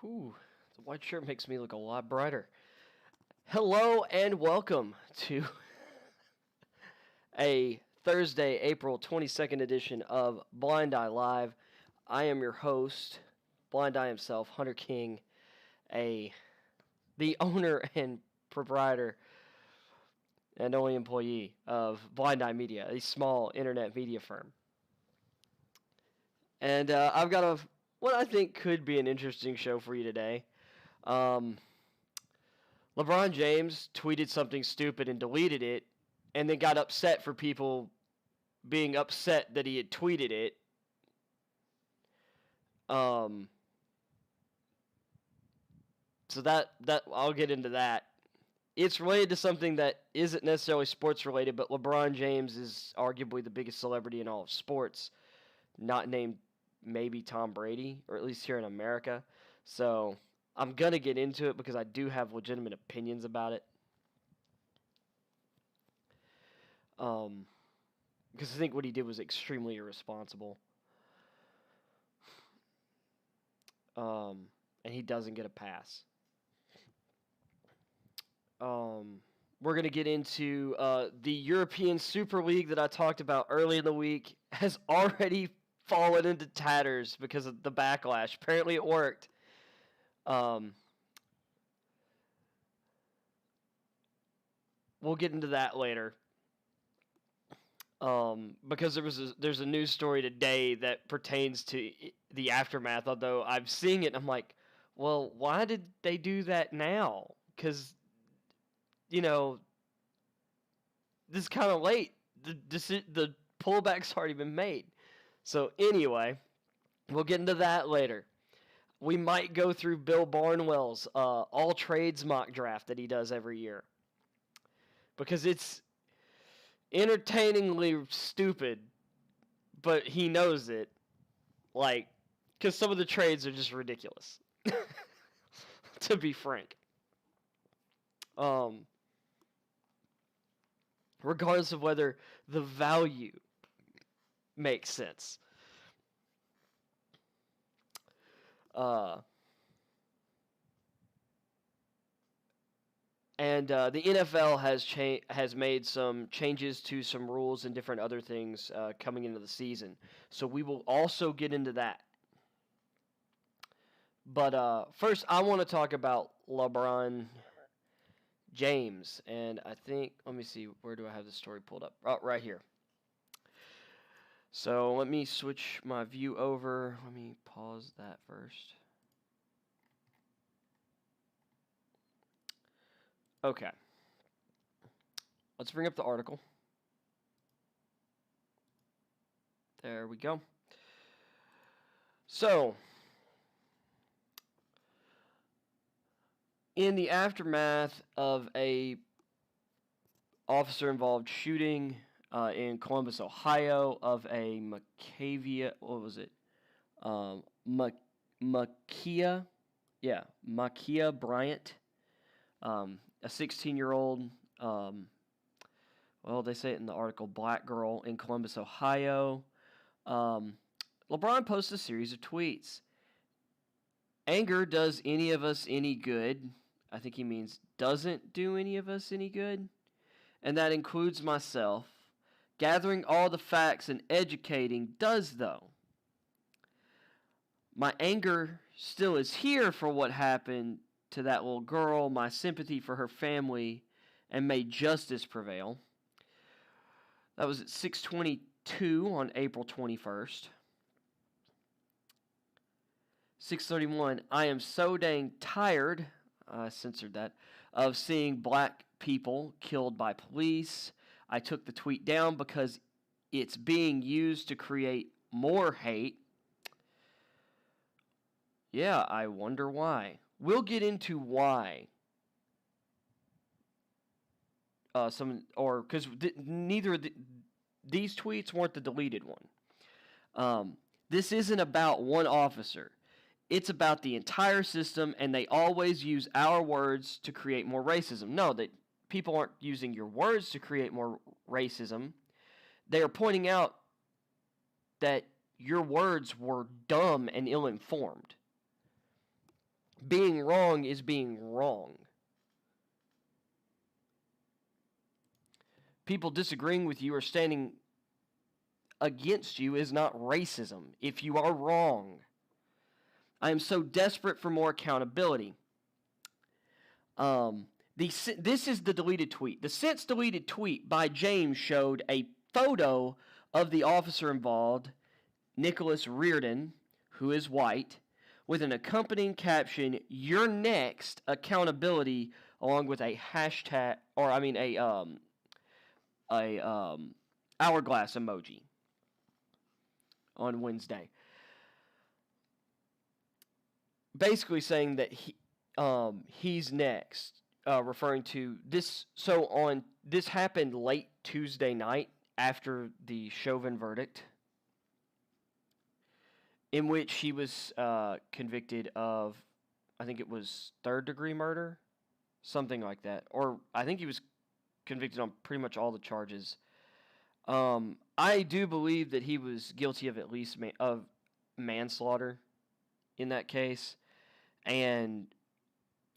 Whew, the white shirt makes me look a lot brighter. Hello and welcome to a Thursday, April 22nd edition of Blind Eye Live. I am your host, Blind Eye himself, Hunter King, the owner and proprietor and only employee of Blind Eye Media, a small internet media firm. And I've got what I think could be an interesting show for you today. LeBron James tweeted something stupid and deleted it, and then got upset for people being upset that he had tweeted it. So that I'll get into that. It's related to something that isn't necessarily sports related, but LeBron James is arguably the biggest celebrity in all of sports, not named maybe Tom Brady, or at least here in America. So I'm going to get into it because I do have legitimate opinions about it. Because I think what he did was extremely irresponsible. And he doesn't get a pass. We're going to get into the European Super League that I talked about early in the week has already fallen into tatters because of the backlash. Apparently it worked. We'll get into that later. Because there's a news story today that pertains to the aftermath, although I'm seeing it and I'm like, well, why did they do that now? Because, this is kind of late. The pullback's already been made. So anyway, we'll get into that later. We might go through Bill Barnwell's all trades mock draft that he does every year. Because it's entertainingly stupid, but he knows it. Because some of the trades are just ridiculous. To be frank. Regardless of whether the value makes sense. And the NFL has made some changes to some rules and different other things coming into the season. So we will also get into that. But first, I want to talk about LeBron James. And I think, let me see, where do I have the story pulled up? Oh, right here. So let me switch my view over. Let me pause that first. Okay. Let's bring up the article. There we go. So, in the aftermath of a officer-involved shooting in Columbus, Ohio, of a Ma'Khia Bryant, a 16-year-old, they say it in the article, black girl in Columbus, Ohio. LeBron posted a series of tweets. Anger does any of us any good. I think he means doesn't do any of us any good. And that includes myself. Gathering all the facts and educating does, though. My anger still is here for what happened to that little girl, my sympathy for her family, and may justice prevail. That was at 6:22 on April 21st. 6:31, I am so dang tired, I censored that, of seeing black people killed by police. I took the tweet down because it's being used to create more hate. Yeah, I wonder why. We'll get into why. Because neither of these tweets weren't the deleted one. This isn't about one officer. It's about the entire system, and they always use our words to create more racism. No, that people aren't using your words to create more racism. They are pointing out that your words were dumb and ill-informed. Being wrong is being wrong. People disagreeing with you or standing against you is not racism if you are wrong. I am so desperate for more accountability. This is the deleted tweet. The since deleted tweet by James showed a photo of the officer involved, Nicholas Reardon, who is white, with an accompanying caption, "You're next, accountability," along with a hashtag, or I mean a hourglass emoji on Wednesday. Basically saying that he's next, referring to this. So this happened late Tuesday night after the Chauvin verdict, in which he was convicted of, I think it was third-degree murder, something like that, or I think he was convicted on pretty much all the charges. I do believe that he was guilty of at least of manslaughter in that case, and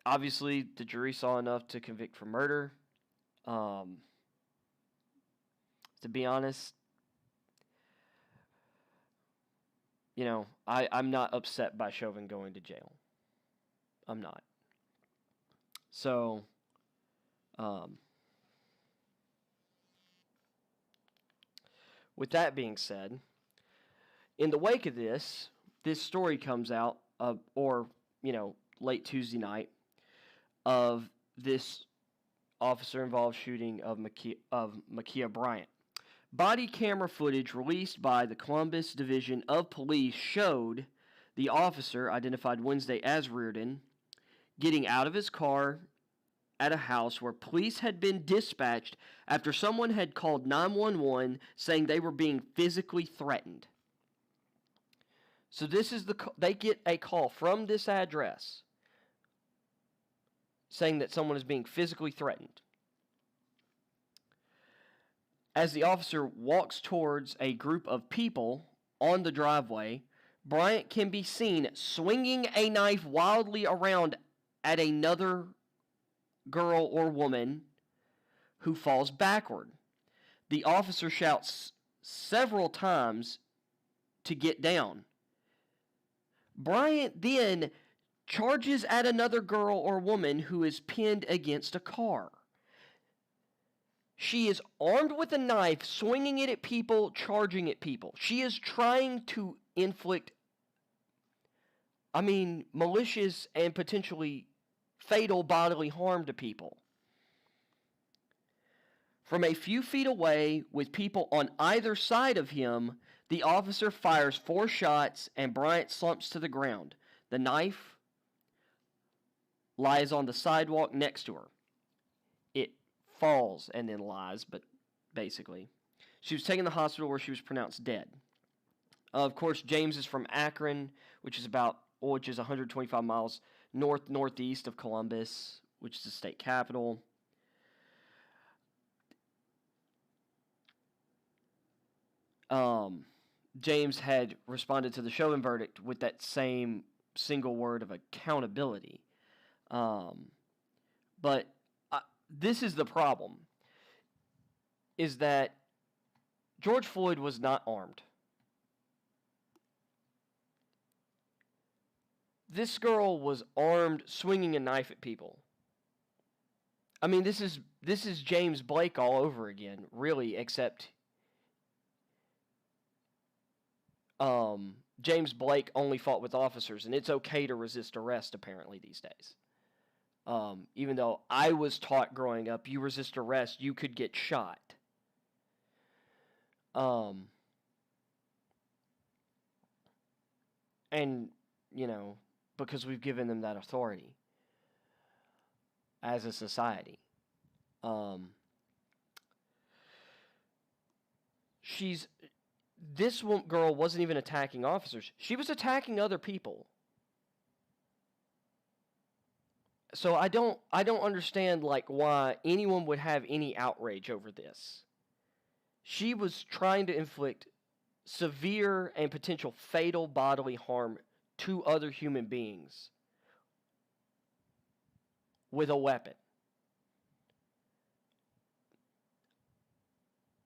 obviously the jury saw enough to convict for murder. To be honest, I'm not upset by Chauvin going to jail. I'm not. So, with that being said, in the wake of this story comes out, late Tuesday night, of this officer-involved shooting of Ma'Khia Bryant. Body camera footage released by the Columbus Division of Police showed the officer, identified Wednesday as Reardon, getting out of his car at a house where police had been dispatched after someone had called 911 saying they were being physically threatened. So they get a call from this address saying that someone is being physically threatened. As the officer walks towards a group of people on the driveway, Bryant can be seen swinging a knife wildly around at another girl or woman who falls backward. The officer shouts several times to get down. Bryant then charges at another girl or woman who is pinned against a car. She is armed with a knife, swinging it at people, charging at people. She is trying to inflict, malicious and potentially fatal bodily harm to people. From a few feet away, with people on either side of him, the officer fires 4 shots and Bryant slumps to the ground. The knife lies on the sidewalk next to her. It falls and then lies, but basically. She was taken to the hospital where she was pronounced dead. Of course, James is from Akron, which is 125 miles northeast of Columbus, which is the state capital. James had responded to the Chauvin verdict with that same single word of accountability. But this is the problem, is that George Floyd was not armed. This girl was armed, swinging a knife at people. This is James Blake all over again, really, except James Blake only fought with officers, and it's okay to resist arrest, apparently, these days. Even though I was taught growing up, you resist arrest, you could get shot. And, because we've given them that authority as a society. This girl wasn't even attacking officers. She was attacking other people. So I don't understand why anyone would have any outrage over this. She was trying to inflict severe and potential fatal bodily harm to other human beings with a weapon.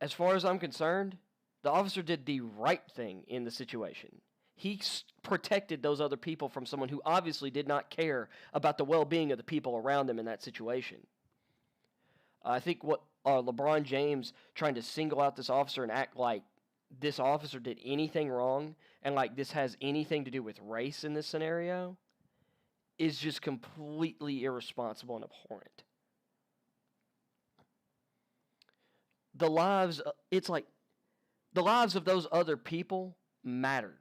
As far as I'm concerned, the officer did the right thing in the situation. He protected those other people from someone who obviously did not care about the well-being of the people around them in that situation. I think what LeBron James trying to single out this officer and act like this officer did anything wrong and like this has anything to do with race in this scenario is just completely irresponsible and abhorrent. The lives of those other people mattered.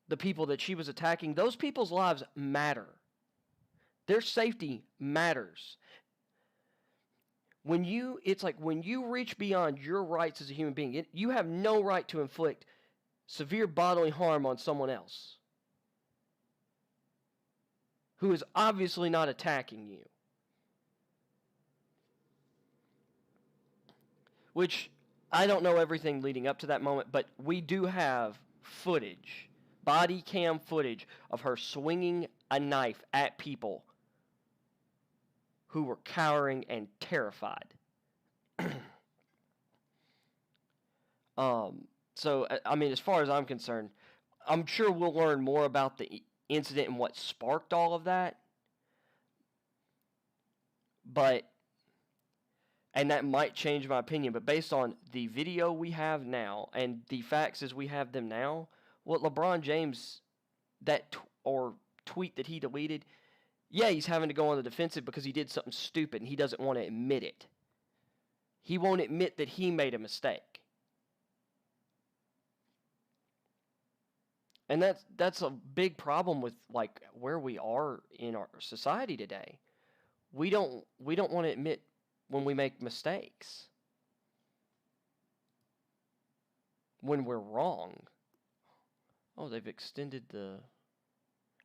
The people that she was attacking, those people's lives matter. Their safety matters. It's like when you reach beyond your rights as a human being, you have no right to inflict severe bodily harm on someone else who is obviously not attacking you. Which, I don't know everything leading up to that moment, but we do have footage, body cam footage of her swinging a knife at people who were cowering and terrified. So, I mean, as far as I'm concerned, I'm sure we'll learn more about the incident and what sparked all of that. And that might change my opinion, but based on the video we have now and the facts as we have them now, what LeBron James, tweet that he deleted, yeah, he's having to go on the defensive because he did something stupid and he doesn't want to admit it. He won't admit that he made a mistake. And that's a big problem with like where we are in our society today. We don't want to admit when we make mistakes. When we're wrong. Oh, they've extended the...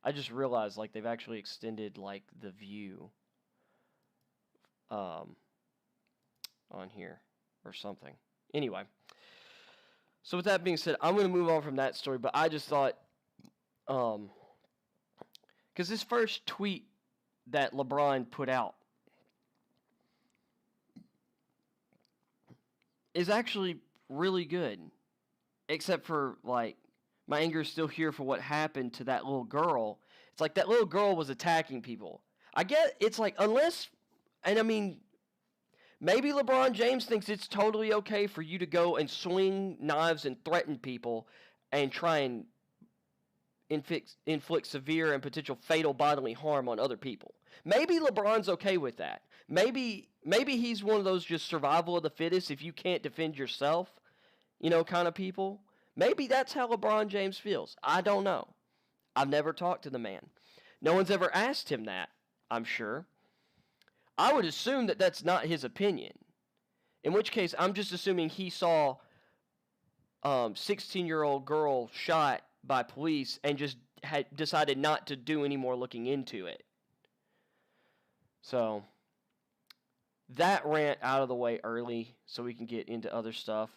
I just realized like they've actually extended like the view on here or something. Anyway. So with that being said, I'm going to move on from that story, but I just thought because this first tweet that LeBron put out is actually really good, except for like my anger is still here for what happened to that little girl. It's like that little girl was attacking people. I get it's like unless, and I mean, maybe LeBron James thinks it's totally okay for you to go and swing knives and threaten people and try and inflict severe and potential fatal bodily harm on other people. Maybe LeBron's okay with that. Maybe he's one of those just survival of the fittest, if you can't defend yourself, kind of people. Maybe that's how LeBron James feels. I don't know. I've never talked to the man. No one's ever asked him that, I'm sure. I would assume that that's not his opinion. In which case, I'm just assuming he saw 16-year-old girl shot by police and just had decided not to do any more looking into it. So, that rant out of the way early so we can get into other stuff.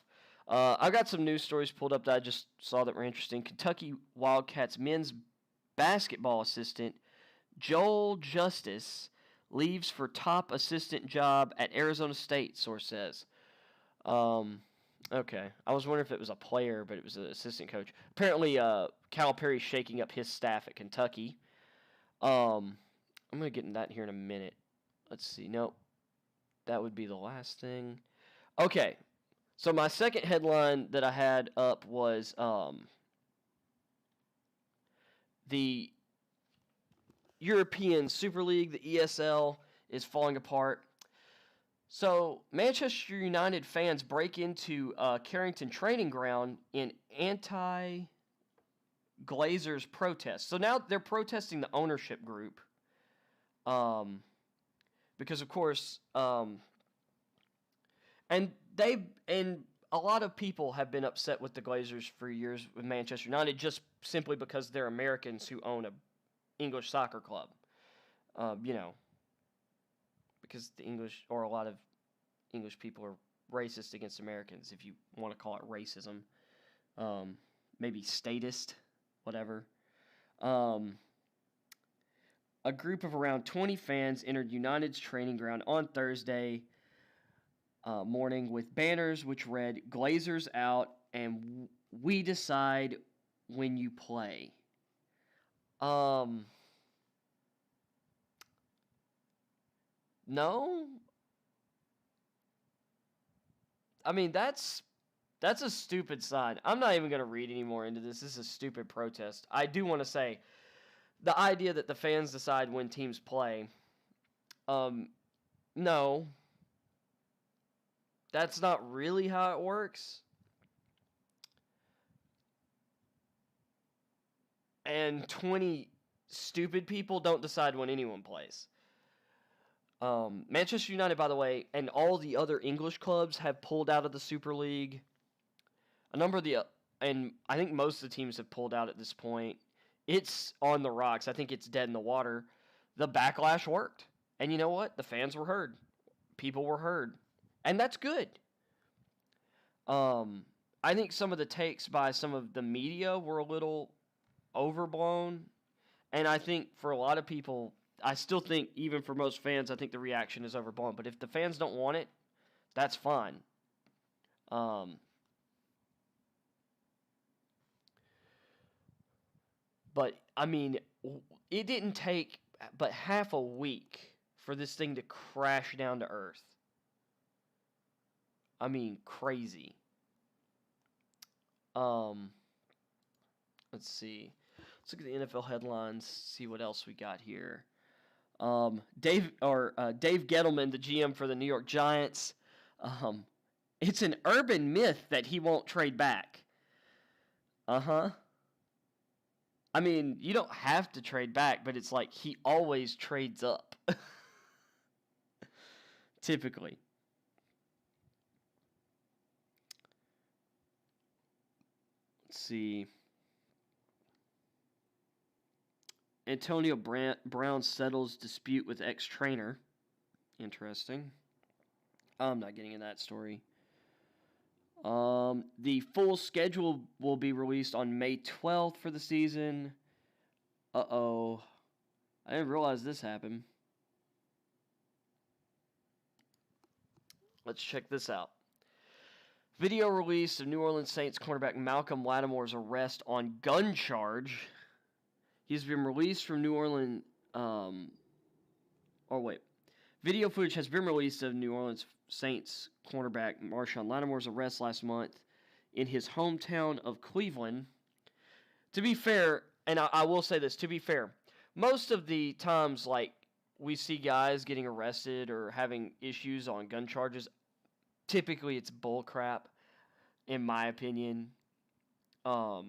I've got some news stories pulled up that I just saw that were interesting. Kentucky Wildcats men's basketball assistant Joel Justice leaves for top assistant job at Arizona State, source says. Okay. I was wondering if it was a player, but it was an assistant coach. Apparently, Calipari's shaking up his staff at Kentucky. I'm going to get into that here in a minute. Let's see. Nope. That would be the last thing. Okay. So my second headline that I had up was the European Super League, the ESL, is falling apart. So Manchester United fans break into Carrington Training Ground in anti-Glazers protest. So now they're protesting the ownership group. Because of course, and a lot of people have been upset with the Glazers for years with Manchester United just simply because they're Americans who own a English soccer club. Because the English, or a lot of English people are racist against Americans, if you want to call it racism. Maybe statist, whatever. A group of around 20 fans entered United's training ground on Thursday morning with banners which read "Glazers out" and "We decide when you play." Um, no. I mean, that's a stupid sign. I'm not even going to read any more into this. This is a stupid protest. I do want to say the idea that the fans decide when teams play. No. That's not really how it works. And 20 stupid people don't decide when anyone plays. Manchester United, by the way, and all the other English clubs have pulled out of the Super League. A number of and I think most of the teams have pulled out at this point. It's on the rocks. I think it's dead in the water. The backlash worked. And you know what? The fans were heard. People were heard. And that's good. I think some of the takes by some of the media were a little overblown. And I think for a lot of people, I still think, even for most fans, I think the reaction is overblown. But if the fans don't want it, that's fine. But, I mean, it didn't take but half a week for this thing to crash down to earth. I mean, crazy. Let's see. Let's look at the NFL headlines, see what else we got here. Dave Gettleman, the GM for the New York Giants, it's an urban myth that he won't trade back. I mean, you don't have to trade back, but it's like he always trades up. Typically. Let's see. Antonio Brown settles dispute with ex-trainer. Interesting. I'm not getting in that story. The full schedule will be released on May 12th for the season. Uh-oh. I didn't realize this happened. Let's check this out. Video release of New Orleans Saints cornerback Malcolm Lattimore's arrest on gun charge. He's been released from New Orleans. Video footage has been released of New Orleans Saints cornerback Marshawn Lattimore's arrest last month in his hometown of Cleveland. To be fair, and I will say this, to be fair, most of the times, like, we see guys getting arrested or having issues on gun charges, typically it's bull crap, in my opinion. We'll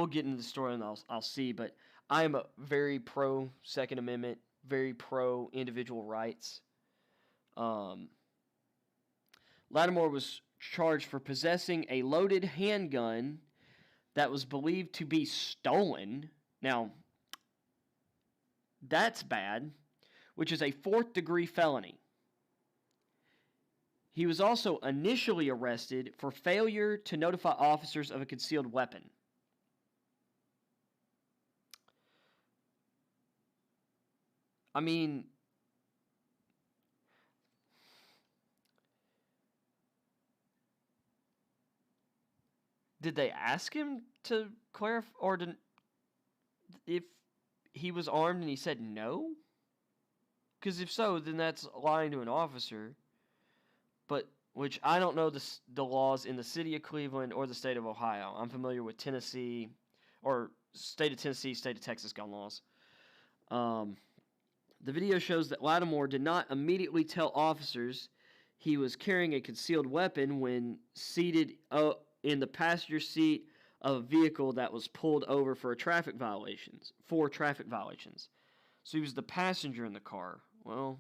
get into the story and I'll see, but I am a very pro Second Amendment, very pro individual rights. Lattimore was charged for possessing a loaded handgun that was believed to be stolen. Now, that's bad, which is a 4th-degree felony. He was also initially arrested for failure to notify officers of a concealed weapon. I mean, did they ask him to clarify, or if he was armed and he said no? Because if so, then that's lying to an officer. But, which I don't know the laws in the city of Cleveland or the state of Ohio. I'm familiar with Tennessee, or state of Tennessee, state of Texas gun laws. The video shows that Lattimore did not immediately tell officers he was carrying a concealed weapon when seated in the passenger seat of a vehicle that was pulled over for traffic violations. So he was the passenger in the car. Well,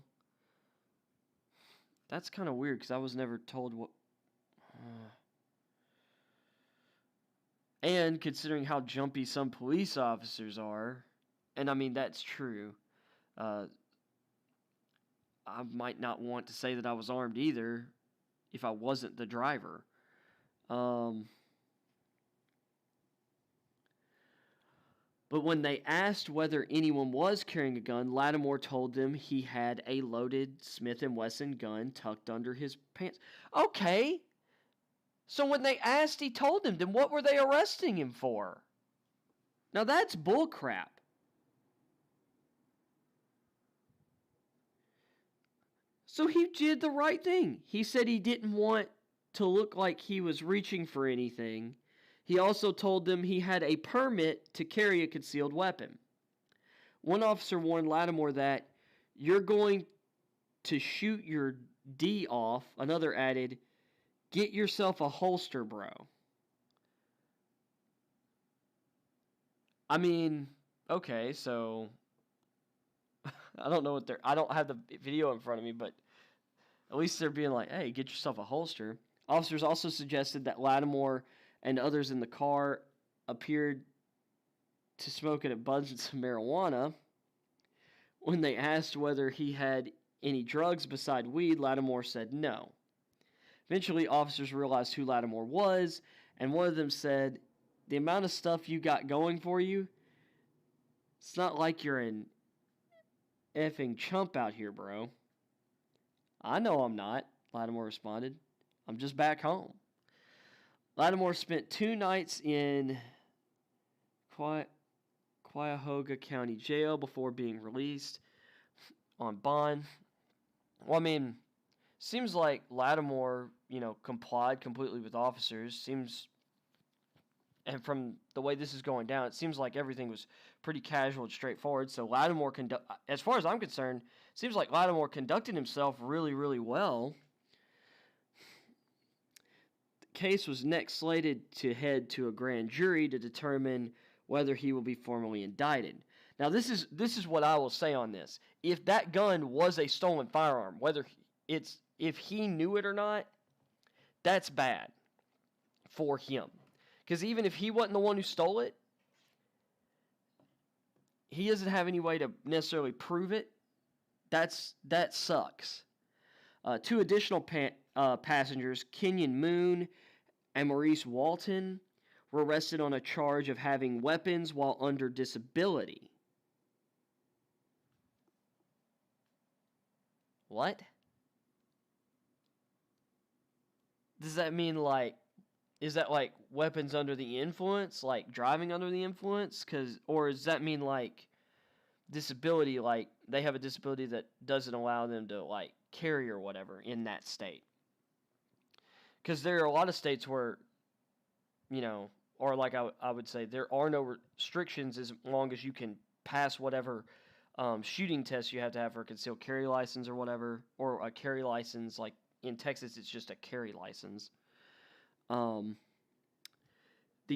that's kind of weird because I was never told what. And considering how jumpy some police officers are, and I mean, that's true. I might not want to say that I was armed either if I wasn't the driver. But when they asked whether anyone was carrying a gun, Lattimore told them he had a loaded Smith & Wesson gun tucked under his pants. Okay. So when they asked, he told them. Then what were they arresting him for? Now that's bullcrap. So he did the right thing. He said he didn't want to look like he was reaching for anything. He also told them he had a permit to carry a concealed weapon. One officer warned Lattimore that you're going to shoot your D off. Another added, get yourself a holster, bro. I mean, okay, so I don't know what I don't have the video in front of me, but at least they're being like, hey, get yourself a holster. Officers also suggested that Lattimore and others in the car appeared to smoke an abundance of marijuana. When they asked whether he had any drugs beside weed, Lattimore said no. Eventually, officers realized who Lattimore was, and one of them said, the amount of stuff you got going for you, it's not like you're an effing chump out here, bro. I know I'm not, Lattimore responded. I'm just back home. Lattimore spent 2 nights in Cuyahoga County Jail before being released on bond. Well, I mean, seems like Lattimore, complied completely with officers. And from the way this is going down, it seems like everything was pretty casual and straightforward. So Lattimore, as far as I'm concerned, seems like Lattimore conducted himself really, really well. The case was next slated to head to a grand jury to determine whether he will be formally indicted. Now, this is what I will say on this. If that gun was a stolen firearm, if he knew it or not, that's bad for him. Because even if he wasn't the one who stole it, he doesn't have any way to necessarily prove it. That sucks. 2 additional passengers, Kenyon Moon and Maurice Walton, were arrested on a charge of having weapons while under disability. What? Does that mean is that like weapons under the influence, like driving under the influence? Or does that mean like disability, like they have a disability that doesn't allow them to like carry or whatever in that state? Because there are a lot of states where, or like I would say, there are no restrictions as long as you can pass whatever shooting test you have to have for a concealed carry license or whatever, or a carry license. Like in Texas, it's just a carry license. The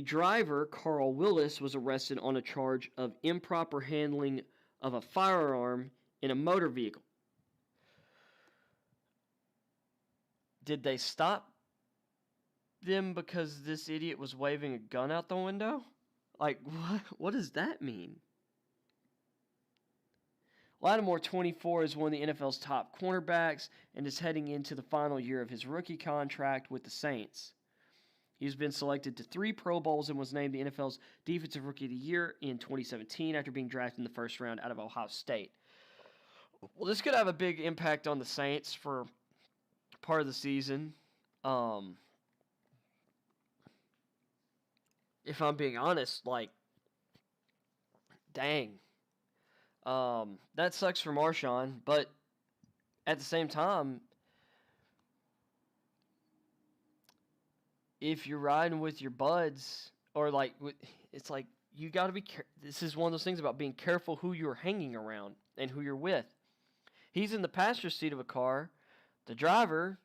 driver, Carl Willis, was arrested on a charge of improper handling of a firearm in a motor vehicle. Did they stop them because this idiot was waving a gun out the window? Like, what does that mean? Lattimore, 24, is one of the NFL's top cornerbacks and is heading into the final year of his rookie contract with the Saints. He's been selected to 3 Pro Bowls and was named the NFL's Defensive Rookie of the Year in 2017 after being drafted in the first round out of Ohio State. Well, this could have a big impact on the Saints for part of the season. If I'm being honest, dang. That sucks for Marshawn, but at the same time, if you're riding with your buds, or it's like you got to be. This is one of those things about being careful who you're hanging around and who you're with. He's in the passenger seat of a car. The driver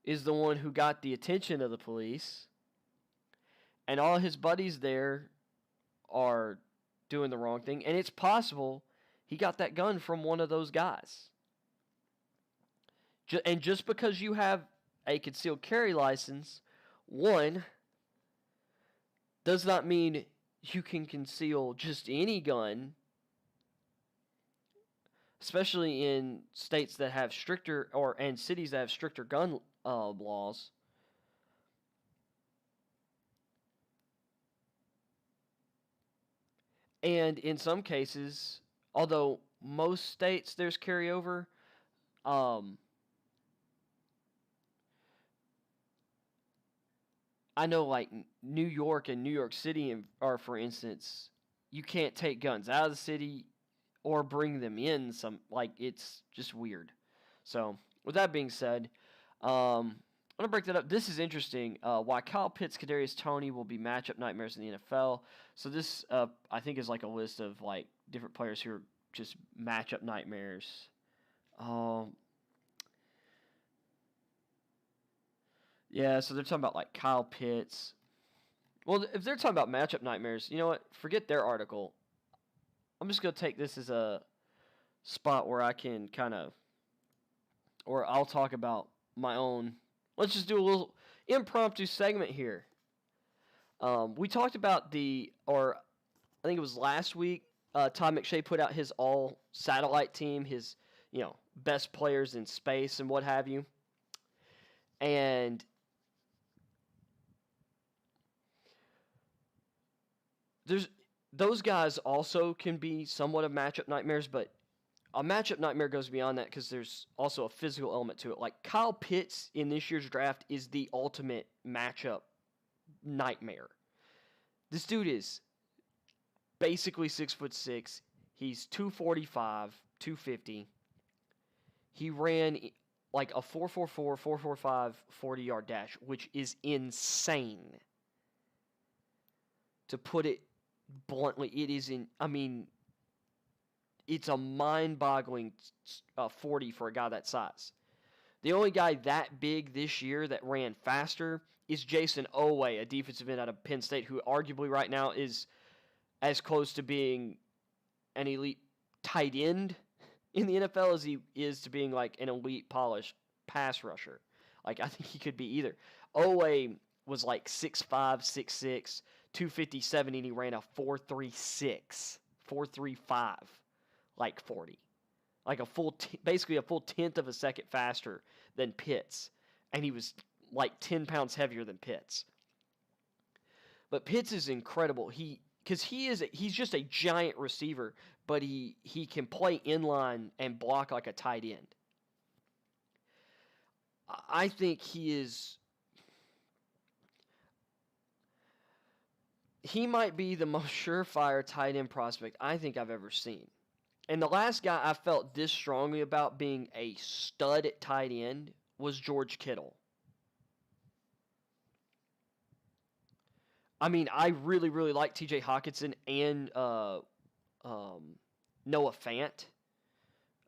is the one who got the attention of the police, and all his buddies there are doing the wrong thing, and it's possible he got that gun from one of those guys. And just because you have a concealed carry license, one, does not mean you can conceal just any gun, especially in states that have stricter, and cities that have stricter gun laws. And in some cases, although most states there's carryover, um, I know like New York and New York City are, for instance, you can't take guns out of the city or bring them in. Some like it's just weird. So with that being said, I'm gonna break that up. This is interesting. Why Kyle Pitts, Kadarius Toney will be matchup nightmares in the NFL. So this, I think, is like a list of like different players who are just matchup nightmares. Um, yeah. So they're talking about like Kyle Pitts. Well, if they're talking about matchup nightmares, you know what? Forget their article. I'm just gonna take this as a spot where I can kind of, or I'll talk about my own. Let's just do a little impromptu segment here. We talked about or I think it was last week. Todd McShay put out his all satellite team, his best players in space and what have you, and there's those guys also can be somewhat of matchup nightmares, but a matchup nightmare goes beyond that because there's also a physical element to it. Like Kyle Pitts in this year's draft is the ultimate matchup nightmare. This dude is basically 6'6". He's 245, 250. He ran like a 4.44, 4.45 40-yard dash, which is insane. To put it bluntly, it is it's a mind-boggling 40 for a guy that size. The only guy that big this year that ran faster is Jason Owe, a defensive end out of Penn State, who arguably right now is as close to being an elite tight end in the NFL as he is to being like an elite polished pass rusher. Like I think he could be either. Owe was like 6'5", 6'6", 257, and he ran a 4.36, 4.35, like 40. Like basically a full tenth of a second faster than Pitts. And he was like 10 pounds heavier than Pitts. But Pitts is incredible. Because he's just a giant receiver, but he can play inline and block like a tight end. I think he might be the most surefire tight end prospect I think I've ever seen. And the last guy I felt this strongly about being a stud at tight end was George Kittle. I mean, I really, really like T.J. Hockenson and Noah Fant,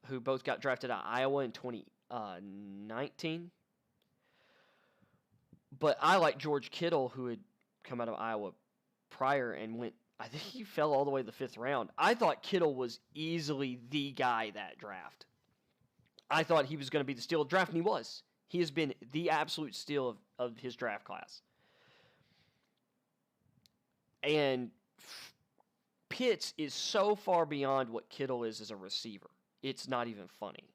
who both got drafted out of Iowa in 2019. But I like George Kittle, who had come out of Iowa prior and went, I think he fell all the way to the 5th round. I thought Kittle was easily the guy that draft. I thought he was going to be the steal of the draft, and he was. He has been the absolute steal of his draft class. And Pitts is so far beyond what Kittle is as a receiver. It's not even funny.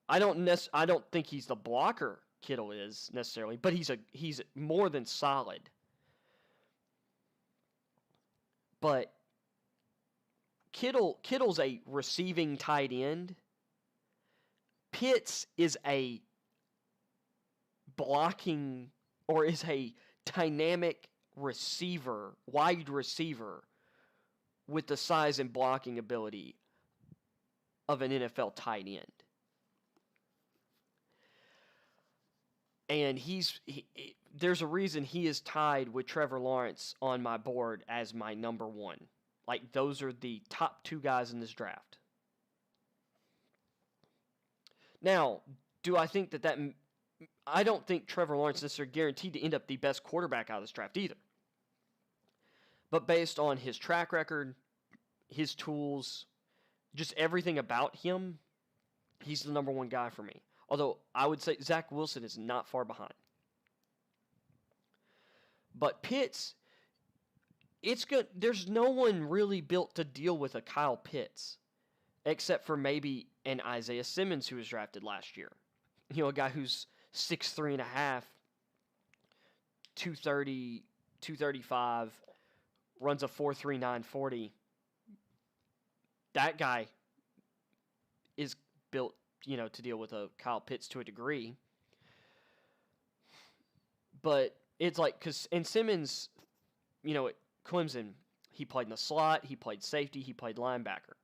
I don't think he's the blocker Kittle is necessarily, but he's more than solid. But Kittle's a receiving tight end. Pitts is a blocking or is a dynamic receiver, wide receiver with the size and blocking ability of an NFL tight end. And there's a reason he is tied with Trevor Lawrence on my board as my number one. Like, those are the top 2 guys in this draft. Now, do I think that I don't think Trevor Lawrence is necessarily guaranteed to end up the best quarterback out of this draft either. But based on his track record, his tools, just everything about him, he's the number 1 guy for me. Although I would say Zach Wilson is not far behind. But Pitts, it's good. There's no one really built to deal with a Kyle Pitts, except for maybe an Isaiah Simmons who was drafted last year. A guy who's 6'3.5", 230, 235, runs a 4.39 40. That guy is built, to deal with a Kyle Pitts to a degree. But it's like, because in Simmons, at Clemson, he played in the slot, he played safety, he played linebacker.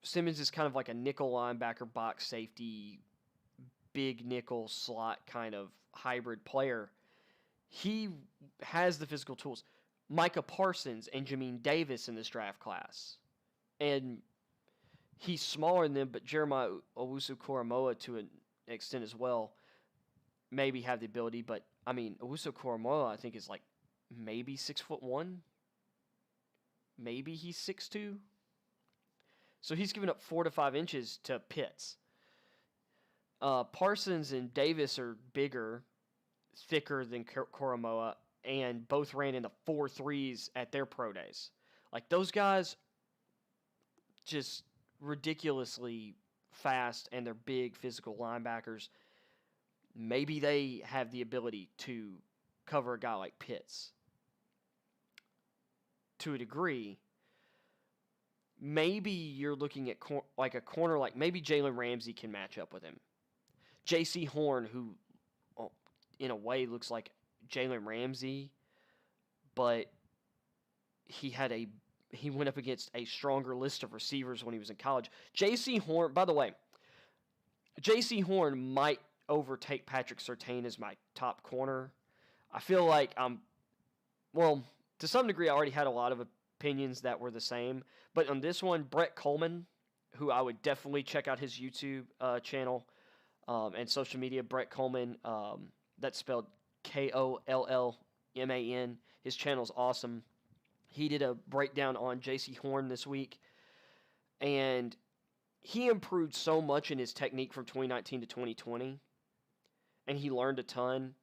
Simmons is kind of like a nickel linebacker, box safety, big nickel slot kind of hybrid player. He has the physical tools. Micah Parsons and Jamin Davis in this draft class. And he's smaller than them, but Jeremiah Owusu-Koramoah to an extent as well maybe have the ability. But, I mean, Owusu-Koramoah, I think, is like maybe 6'1". Maybe he's 6'2". So he's given up 4 to 5 inches to Pitts. Parsons and Davis are bigger, thicker than Koramoah, and both ran in the 4.3s at their pro days. Like, those guys just ridiculously fast, and they're big physical linebackers. Maybe they have the ability to cover a guy like Pitts to a degree. Maybe you're looking at like a corner, like maybe Jalen Ramsey can match up with him. J.C. Horn, who in a way looks like Jalen Ramsey, but he went up against a stronger list of receivers when he was in college. J.C. Horn, by the way, J.C. Horn might overtake Patrick Surtain as my top corner. I feel like to some degree, I already had a lot of opinions that were the same. But on this one, Brett Coleman, who I would definitely check out his YouTube channel and social media, Brett Coleman, that's spelled Kollman. His channel's awesome. He did a breakdown on J.C. Horn this week, and he improved so much in his technique from 2019 to 2020, and he learned a ton.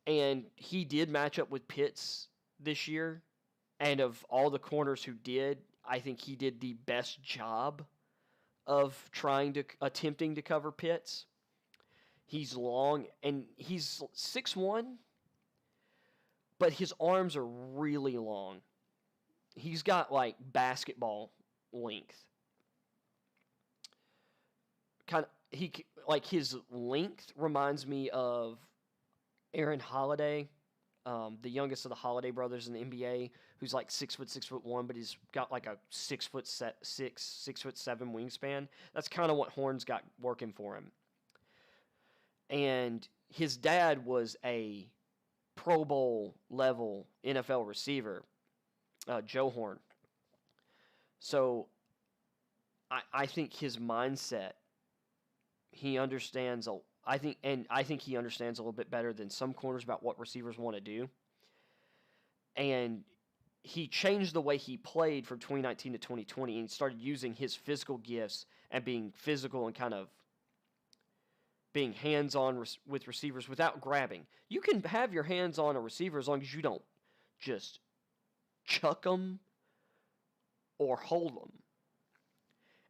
And he did match up with Pitts this year, and of all the corners who did, I think he did the best job of attempting to cover Pitts. He's long, and he's 6'1", but his arms are really long. He's got, like, basketball length. His length reminds me of Aaron Holiday, the youngest of the Holiday brothers in the NBA, who's like 6'1", but he's got like a 6'7" wingspan. That's kind of what Horn's got working for him. And his dad was a Pro Bowl level NFL receiver, Joe Horn. So I think his mindset, he understands. I think he understands a little bit better than some corners about what receivers want to do. And he changed the way he played from 2019 to 2020, and he started using his physical gifts and being physical and kind of being hands-on with receivers without grabbing. You can have your hands on a receiver as long as you don't just chuck them or hold them.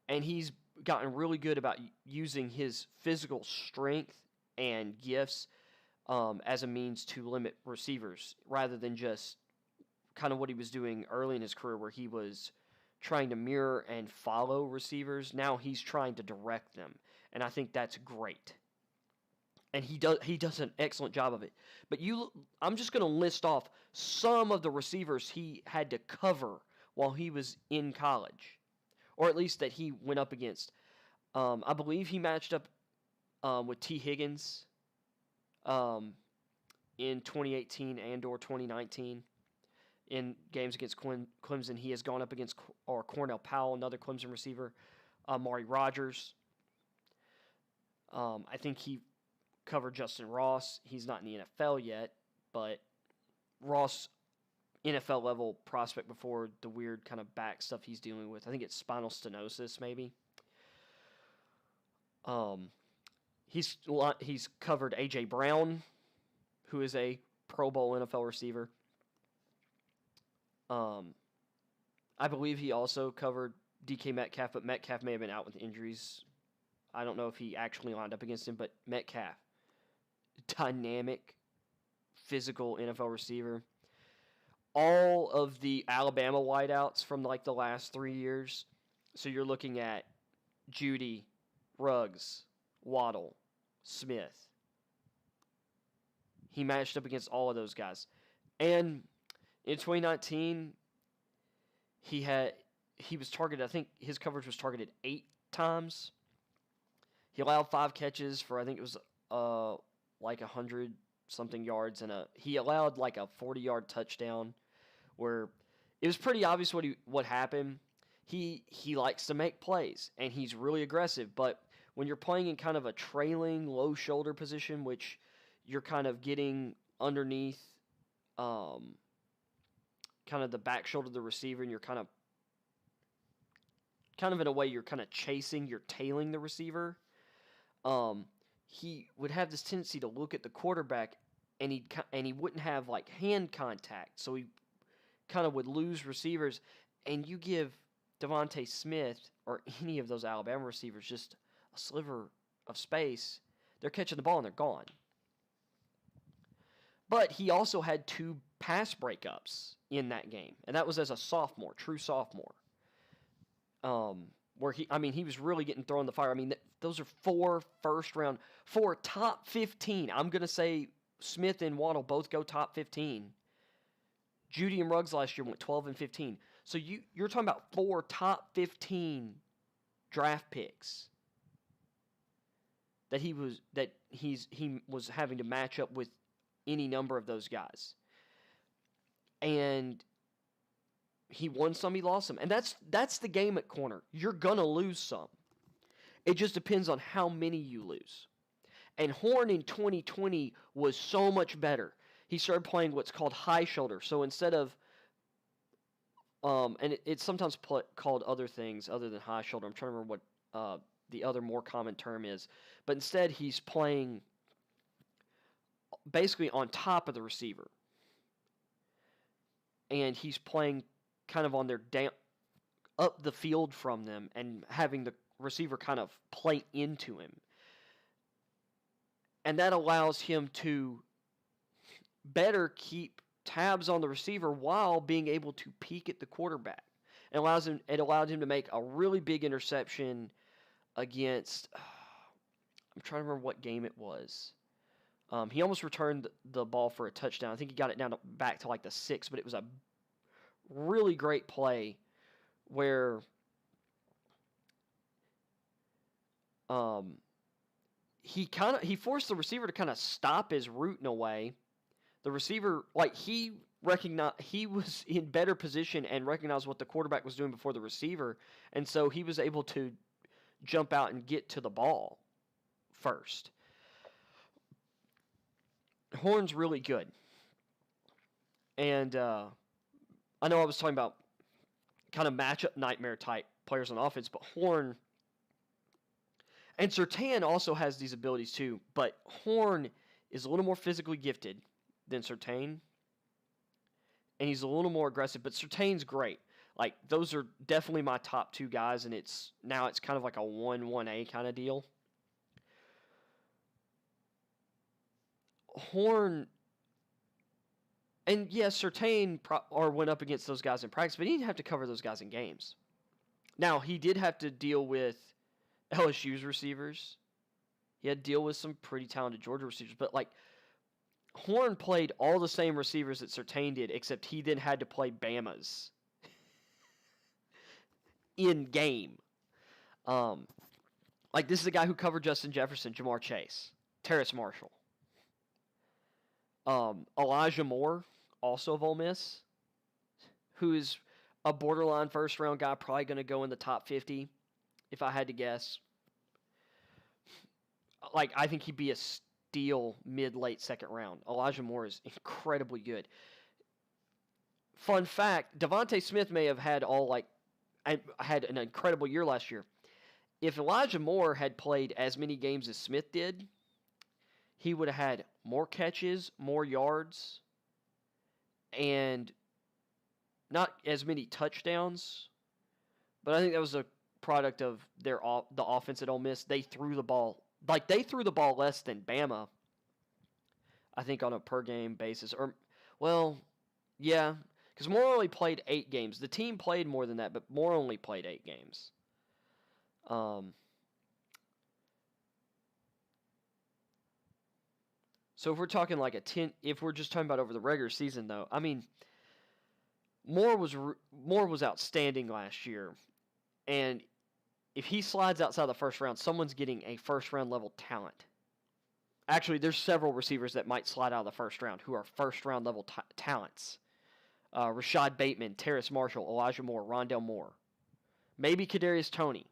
And he's gotten really good about using his physical strength and gifts as a means to limit receivers, rather than just kind of what he was doing early in his career, where he was trying to mirror and follow receivers. Now he's trying to direct them, and I think that's great. And he does an excellent job of it. But I'm just going to list off some of the receivers he had to cover while he was in college, or at least that he went up against. I believe he matched up with T. Higgins in 2018 and or 2019 in games against Clemson. He has gone up against Cornell Powell, another Clemson receiver, Amari Rogers. I think he covered Justin Ross. He's not in the NFL yet, but Ross, NFL level prospect before the weird kind of back stuff he's dealing with. I think it's spinal stenosis, maybe. He's covered A.J. Brown, who is a Pro Bowl NFL receiver. I believe he also covered DK Metcalf, but Metcalf may have been out with injuries. I don't know if he actually lined up against him, but Metcalf, dynamic, physical NFL receiver. all of the Alabama wideouts from like the last 3 years. So you're looking at Judy, Ruggs, Waddle, Smith. He matched up against all of those guys. And in 2019, he was targeted, I think his coverage was targeted 8 times. He allowed 5 catches for, I think it was like 100 something yards, and he allowed like a 40-yard touchdown where it was pretty obvious what happened. He likes to make plays, and he's really aggressive, but when you're playing in kind of a trailing low shoulder position, which you're kind of getting underneath kind of the back shoulder of the receiver, and you're kind of in a way you're kind of chasing, you're tailing the receiver. He would have this tendency to look at the quarterback, and he wouldn't have like hand contact, so he kind of would lose receivers. And you give Devontae Smith or any of those Alabama receivers just a sliver of space, they're catching the ball and they're gone. But he also had 2 pass breakups in that game, and that was as a sophomore, true sophomore. Where he was really getting thrown the fire. I mean, those are 4 first-round, 4 top 15. I'm going to say Smith and Waddle both go top 15. Judy and Ruggs last year went 12 and 15. So you're talking about 4 top 15 draft picks that he was having to match up with any number of those guys. And he won some, he lost some. And that's the game at corner. You're going to lose some. It just depends on how many you lose. And Horn in 2020 was so much better. He started playing what's called high shoulder. So instead of, and it's sometimes called other things other than high shoulder. I'm trying to remember what the other more common term is. But instead, he's playing basically on top of the receiver. And he's playing kind of on their up the field from them and having the receiver kind of play into him. And that allows him to better keep tabs on the receiver while being able to peek at the quarterback. It allowed him to make a really big interception against, I'm trying to remember what game it was. He almost returned the ball for a touchdown. I think he got it back to like the 6, but it was a really great play where he forced the receiver to kind of stop his route in a way. The receiver, like, he was in better position and recognized what the quarterback was doing before the receiver, and so he was able to jump out and get to the ball first. Horn's really good. And I know I was talking about kind of matchup nightmare type players on offense, but Horn and Surtain also has these abilities too, but Horn is a little more physically gifted than Surtain, and he's a little more aggressive, but Surtain's great. Like, those are definitely my top 2 guys, and it's kind of like a 1-1A kind of deal. Horn, and yes, Surtain went up against those guys in practice, but he didn't have to cover those guys in games. Now, he did have to deal with LSU's receivers. He had to deal with some pretty talented Georgia receivers, but like, Horn played all the same receivers that Surtain did, except he then had to play Bama's in game. Like, this is a guy who covered Justin Jefferson, Jamar Chase, Terrace Marshall. Elijah Moore, also of Ole Miss, who is a borderline first-round guy, probably going to go in the top 50, if I had to guess. Like, I think he'd be a steal mid-late second round. Elijah Moore is incredibly good. Fun fact, Devontae Smith may have had had an incredible year last year. If Elijah Moore had played as many games as Smith did, he would have had more catches, more yards, and not as many touchdowns. But I think that was a product of the offense at Ole Miss. They threw the ball less than Bama, I think, on a per game basis. Or, well, yeah, Because Moore only played 8 games. The team played more than that, but Moore only played 8 games. So if we're talking like if we're just talking about over the regular season, though, I mean, Moore was outstanding last year, and if he slides outside the first round, someone's getting a first round level talent. Actually, there's several receivers that might slide out of the first round who are first round level talents. Rashad Bateman, Terrace Marshall, Elijah Moore, Rondale Moore. Maybe Kadarius Toney.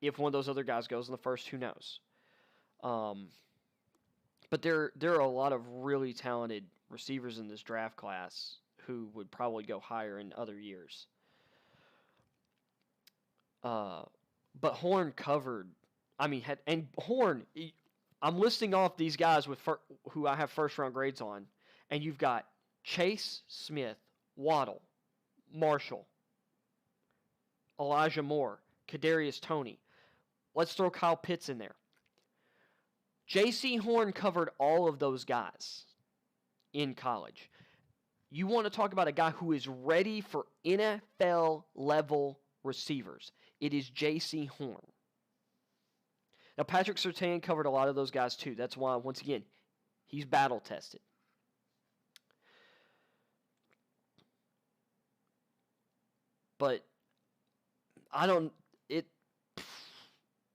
If one of those other guys goes in the first, who knows? But there are a lot of really talented receivers in this draft class who would probably go higher in other years. But Horn covered. And Horn. I'm listing off these guys who I have first round grades on, and you've got Chase, Smith, Waddle, Marshall, Elijah Moore, Kadarius Toney. Let's throw Kyle Pitts in there. J.C. Horn covered all of those guys in college. You want to talk about a guy who is ready for NFL level receivers. It is J.C. Horn. Now, Patrick Surtain covered a lot of those guys too. That's why, once again, he's battle tested. But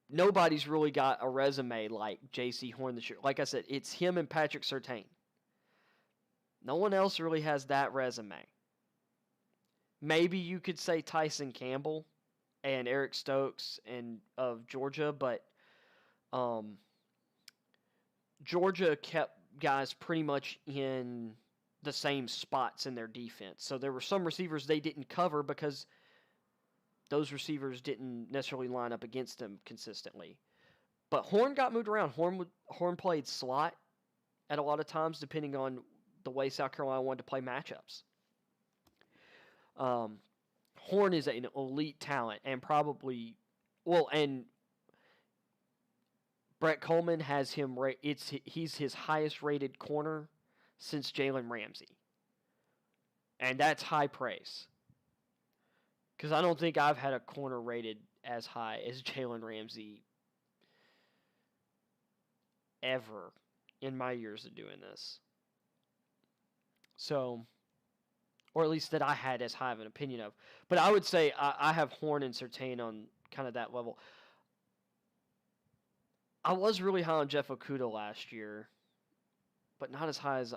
nobody's really got a resume like J.C. Horn this year. Like I said, it's him and Patrick Surtain. No one else really has that resume. Maybe you could say Tyson Campbell and Eric Stokes of Georgia, but Georgia kept guys pretty much in the same spots in their defense. So there were some receivers they didn't cover because those receivers didn't necessarily line up against them consistently. But Horn got moved around. Horn played slot at a lot of times, depending on the way South Carolina wanted to play matchups. Horn is an elite talent, and and Brett Coleman has him. He's his highest rated corner since Jalen Ramsey, and that's high praise. Because I don't think I've had a corner rated as high as Jalen Ramsey ever in my years of doing this. So, or at least that I had as high of an opinion of. But I would say I have Horn and Surtain on kind of that level. I was really high on Jeff Okudah last year, but not as high as...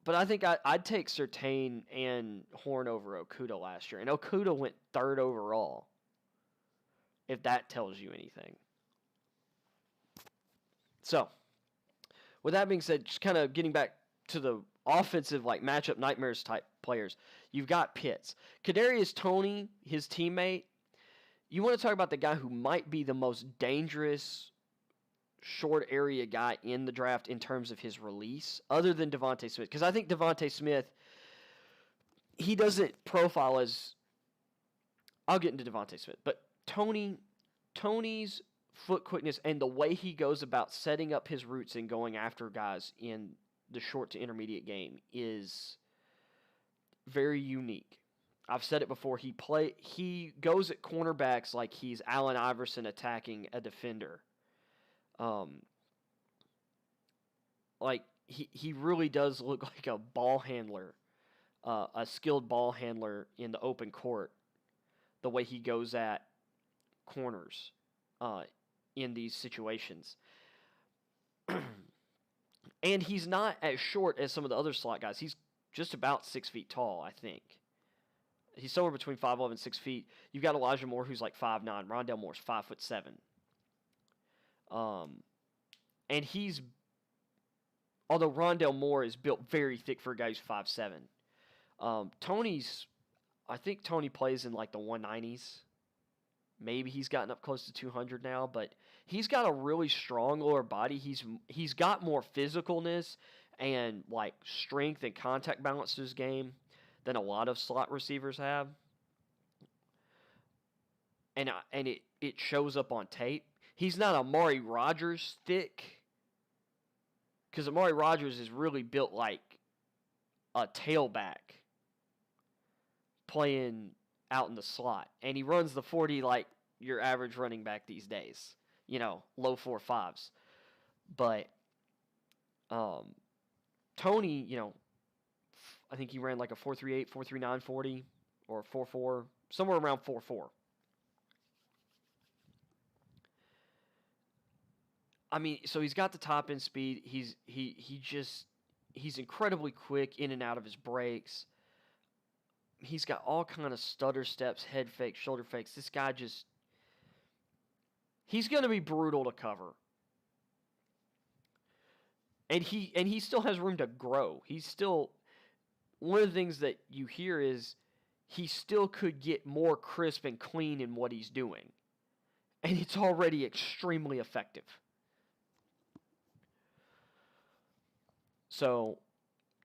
But I think I'd take Surtain and Horn over Okudah last year. And Okudah went 3rd overall, if that tells you anything. So, with that being said, just kind of getting back to the offensive matchup nightmares type players, you've got Pitts. Kadarius Toney, his teammate, you want to talk about the guy who might be the most dangerous short area guy in the draft in terms of his release, other than Devontae Smith. Because I think Devontae Smith, he doesn't profile as... I'll get into Devontae Smith. But Toney's foot quickness and the way he goes about setting up his routes and going after guys in the short to intermediate game is very unique. I've said it before. He goes at cornerbacks like he's Allen Iverson attacking a defender. He really does look like a ball handler, a skilled ball handler in the open court, the way he goes at corners in these situations. And he's not as short as some of the other slot guys. He's just about 6 feet tall, I think. He's somewhere between 5'11" and 6 feet. You've got Elijah Moore, who's like 5'9". Rondale Moore's 5'7". And although Rondale Moore is built very thick for a guy who's 5'7", I think Toney plays in like the 190s. Maybe he's gotten up close to 200 now, but he's got a really strong lower body. He's got more physicalness and like strength and contact balance to his game than a lot of slot receivers have. And it shows up on tape. He's not Amari Rodgers thick, because Amari Rodgers is really built like a tailback. playing out in the slot, and he runs the 40 like your average running back these days. Low 4.5s. But Tony, I think he ran like a 4.38, 4.39 40 or 4.4, somewhere around 4.4. I mean, so he's got the top end speed. He's incredibly quick in and out of his breaks. He's got all kind of stutter steps, head fakes, shoulder fakes. This guy he's going to be brutal to cover. And he still has room to grow. He's still, one of the things that you hear is he still could get more crisp and clean in what he's doing. And it's already extremely effective. So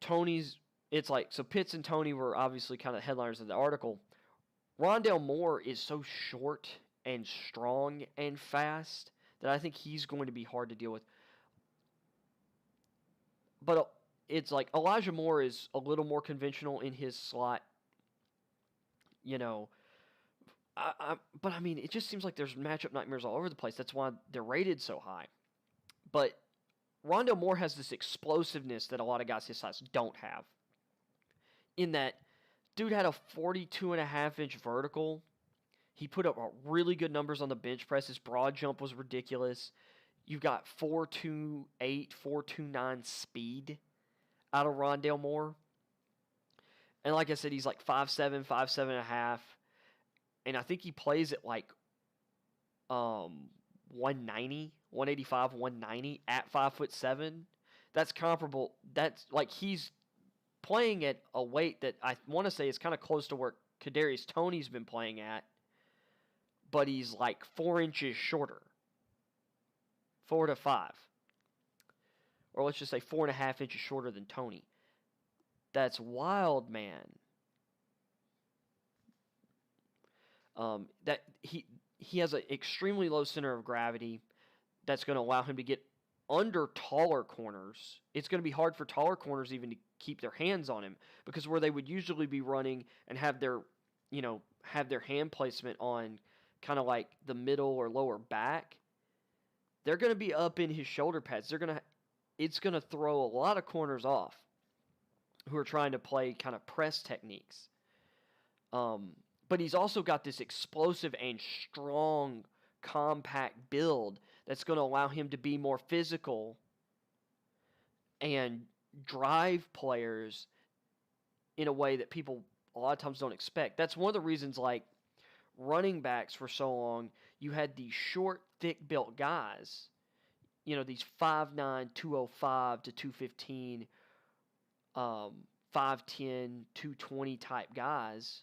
Pitts and Tony were obviously kind of headliners of the article. Rondale Moore is so short and strong and fast that I think he's going to be hard to deal with. But it's like Elijah Moore is a little more conventional in his slot. But I mean, it just seems like there's matchup nightmares all over the place. That's why they're rated so high. But Rondale Moore has this explosiveness that a lot of guys his size don't have. In that, dude had a 42.5-inch vertical. He put up really good numbers on the bench press. His broad jump was ridiculous. You've got 4.28, 4.29 speed out of Rondale Moore. And like I said, he's like 5'7", 5'7.5". And I think he plays at like 190, 185, 190 at 5'7". That's comparable. That's like he's playing at a weight that I want to say is kind of close to where Kadarius Toney's been playing at, but he's like 4 inches shorter. 4 to 5. Or let's just say 4.5 inches shorter than Tony. That's wild, man. That he has an extremely low center of gravity that's going to allow him to get under taller corners. It's going to be hard for taller corners even to keep their hands on him, because where they would usually be running and have their hand placement on kind of like the middle or lower back, they're going to be up in his shoulder pads. It's going to throw a lot of corners off who are trying to play kind of press techniques. But he's also got this explosive and strong, compact build that's going to allow him to be more physical and drive players in a way that people a lot of times don't expect. That's one of the reasons, like, running backs for so long, you had these short, thick-built guys, these 5'9", 205 to 215, 5'10", 220 type guys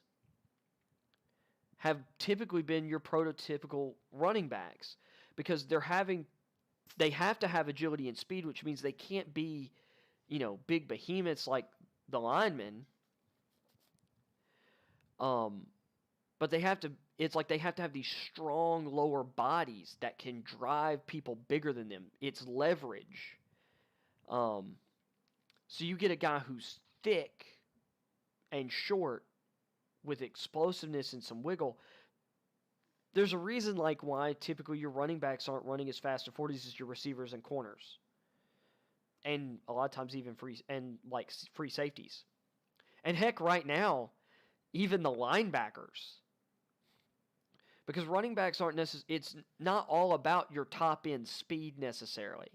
have typically been your prototypical running backs, because they have to have agility and speed, which means they can't be, big behemoths like the linemen. But they have to have these strong lower bodies that can drive people bigger than them. It's leverage. So you get a guy who's thick and short with explosiveness and some wiggle. There's a reason like why typically your running backs aren't running as fast at 40s as your receivers and corners. And a lot of times even free safeties. And heck, right now, even the linebackers. Because running backs aren't it's not all about your top end speed necessarily.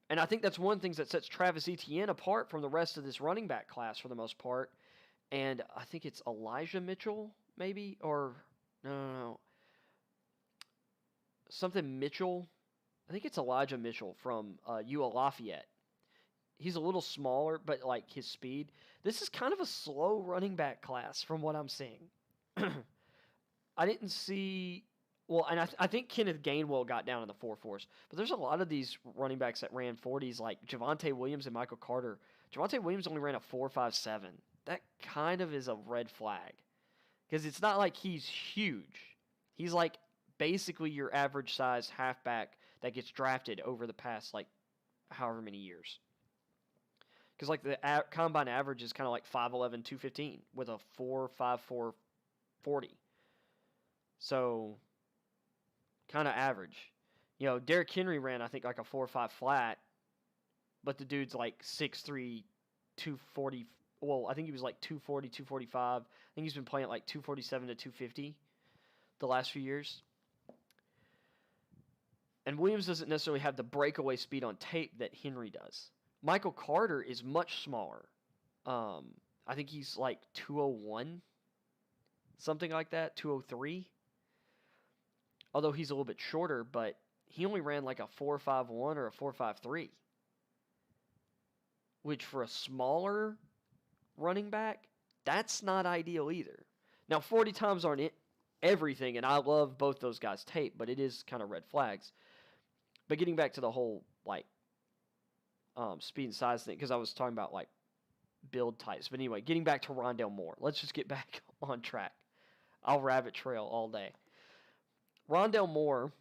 And I think that's one of the things that sets Travis Etienne apart from the rest of this running back class for the most part. And I think it's Elijah Mitchell, maybe, or no. Something Mitchell. I think it's Elijah Mitchell from UL Lafayette. He's a little smaller, but like his speed. This is kind of a slow running back class from what I'm seeing. I didn't see. Well, and I think Kenneth Gainwell got down in the 4.4s, but there's a lot of these running backs that ran 40s, like Javonte Williams and Michael Carter. Javonte Williams only ran a 4.57. That kind of is a red flag, because it's not like he's huge. He's like basically your average size halfback that gets drafted over the past like however many years. Because like the combine average is kind of like 5'11", 215 with a 4.54 40. So kind of average. Derrick Henry ran I think like a 4.5 flat, but the dude's like 6'3", 240. Well, I think he was like 240, 245. I think he's been playing at like 247 to 250 the last few years. And Williams doesn't necessarily have the breakaway speed on tape that Henry does. Michael Carter is much smaller. I think he's like 201, something like that, 203. Although he's a little bit shorter, but he only ran like a 4.51 or a 4.53, which for a smaller running back, that's not ideal either. Now, 40 times aren't everything, and I love both those guys' tape, but it is kind of red flags. But getting back to the whole speed and size thing, because I was talking about like build types. But anyway, getting back to Rondale Moore, let's just get back on track. I'll rabbit trail all day. Rondale Moore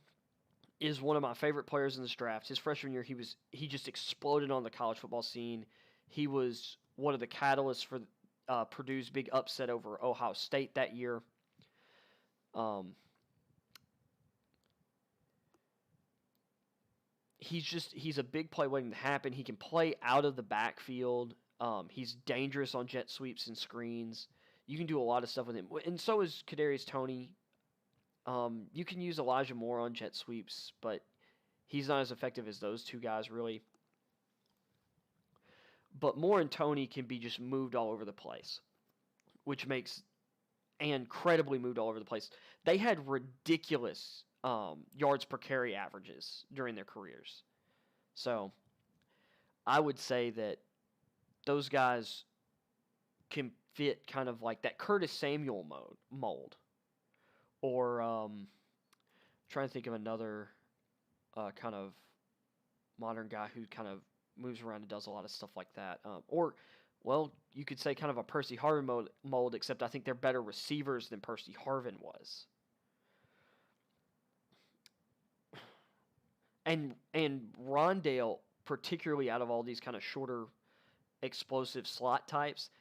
is one of my favorite players in this draft. His freshman year, he just exploded on the college football scene. He was one of the catalysts for Purdue's big upset over Ohio State that year. He's a big play waiting to happen. He can play out of the backfield. He's dangerous on jet sweeps and screens. You can do a lot of stuff with him. And so is Kadarius Toney. You can use Elijah Moore on jet sweeps, but he's not as effective as those two guys, really. But Moore and Toney can be just moved all over the place, which makes incredibly moved all over the place. They had ridiculous yards per carry averages during their careers. So I would say that those guys can fit kind of like that Curtis Samuel mold. Or trying to think of another kind of modern guy who kind of moves around and does a lot of stuff like that. You could say kind of a Percy Harvin mold, except I think they're better receivers than Percy Harvin was. And Rondale, particularly out of all these kind of shorter, explosive slot types,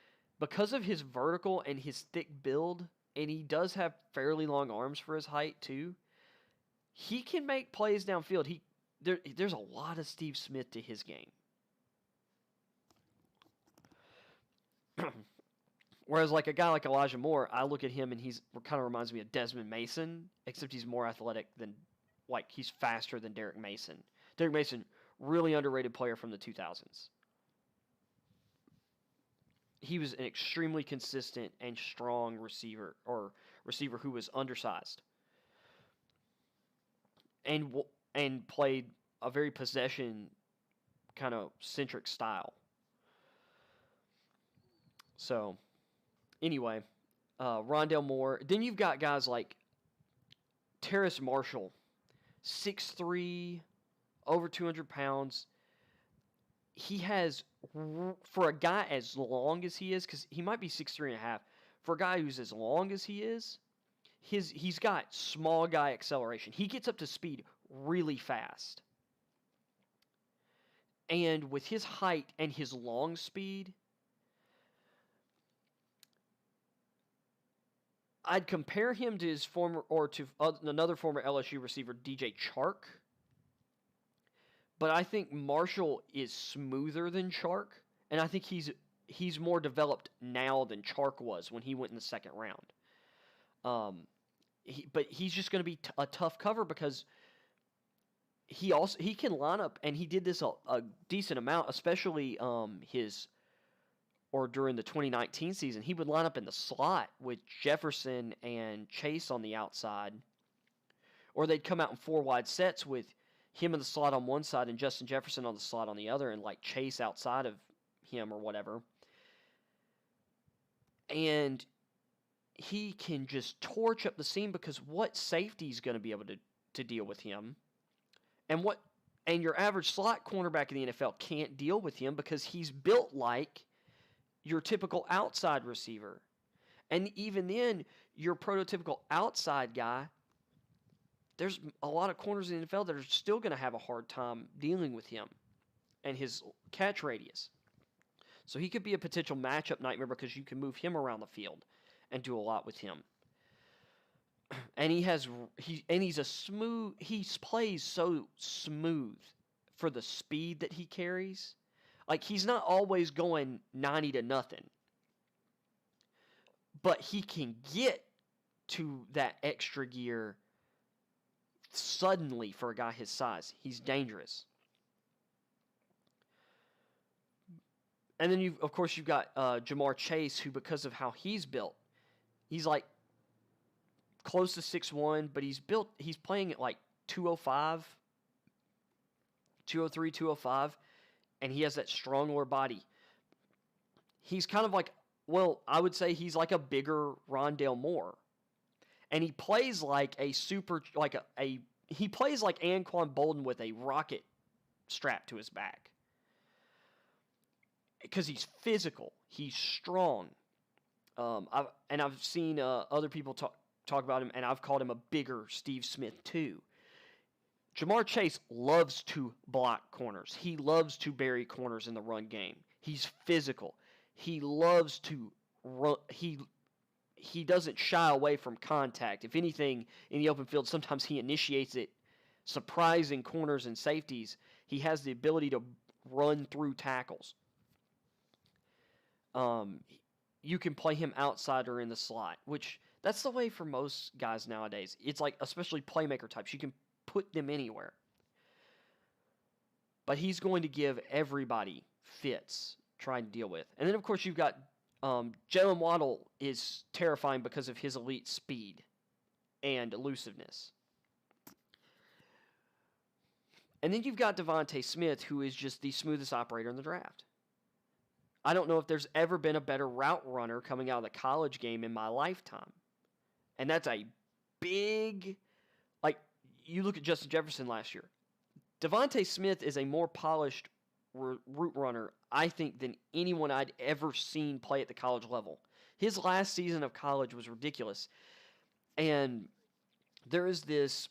because of his vertical and his thick build, and he does have fairly long arms for his height too, he can make plays downfield. There's a lot of Steve Smith to his game. Whereas like a guy like Elijah Moore, I look at him and he's kind of reminds me of Desmond Mason, except he's more athletic than, like, he's faster than Derek Mason. Derek Mason, really underrated player from the 2000s. He was an extremely consistent and strong receiver who was undersized and played a very possession kind of centric style. So, anyway, Rondale Moore. Then you've got guys like Terrace Marshall, 6'3", over 200 pounds. He has, for a guy as long as he is, because he might be 6'3.5", for a guy who's as long as he is, he's got small guy acceleration. He gets up to speed really fast. And with his height and his long speed, I'd compare him to his another former LSU receiver, DJ Chark. But I think Marshall is smoother than Chark, and I think he's more developed now than Chark was when he went in the second round. But he's just going to be a tough cover because he can line up, and he did this a decent amount, especially during the 2019 season. He would line up in the slot with Jefferson and Chase on the outside, or they'd come out in four wide sets with him in the slot on one side and Justin Jefferson on the slot on the other, and like Chase outside of him or whatever. And he can just torch up the seam because what safety is going to be able to deal with him? And your average slot cornerback in the NFL can't deal with him because he's built like your typical outside receiver. And even then, your prototypical outside guy, there's a lot of corners in the NFL that are still going to have a hard time dealing with him and his catch radius. So he could be a potential matchup nightmare because you can move him around the field and do a lot with him. And he's a smooth. He plays so smooth for the speed that he carries. Like, he's not always going 90-0, but he can get to that extra gear suddenly for a guy his size. He's dangerous. And then you've got Jamar Chase, who, because of how he's built, he's like close to 6'1", but he's playing at like 205, 203, 205, and he has that strong lower body. He's kind of like, well, I would say he's like a bigger Rondale Moore. And he plays like he plays like Anquan Bolden with a rocket strapped to his back. Because he's physical, he's strong. I've seen other people talk about him, and I've called him a bigger Steve Smith too. Jamar Chase loves to block corners. He loves to bury corners in the run game. He's physical. He loves to run. He doesn't shy away from contact. If anything, in the open field, sometimes he initiates it, surprising corners and safeties. He has the ability to run through tackles. You can play him outside or in the slot, which that's the way for most guys nowadays. It's like, especially playmaker types, you can put them anywhere. But he's going to give everybody fits trying to deal with. And then, of course, you've got Jalen Waddle is terrifying because of his elite speed and elusiveness. And then you've got Devontae Smith, who is just the smoothest operator in the draft. I don't know if there's ever been a better route runner coming out of the college game in my lifetime. And that's a big, like, you look at Justin Jefferson last year. Devontae Smith is a more polished route runner, I think, than anyone I'd ever seen play at the college level. His last season of college was ridiculous. And there is this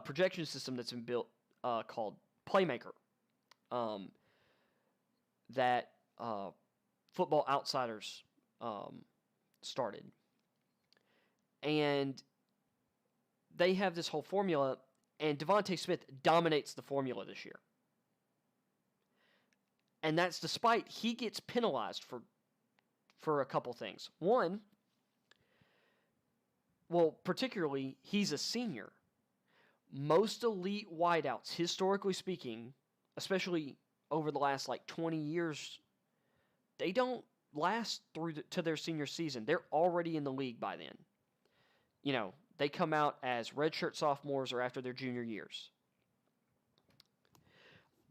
projection system that's been built called Playmaker that Football Outsiders started. And they have this whole formula, and Devontae Smith dominates the formula this year. And that's despite he gets penalized for a couple things. One, well, particularly, he's a senior. Most elite wideouts, historically speaking, especially over the last like 20 years, they don't last through to their senior season. They're already in the league by then. You know, they come out as redshirt sophomores or after their junior years.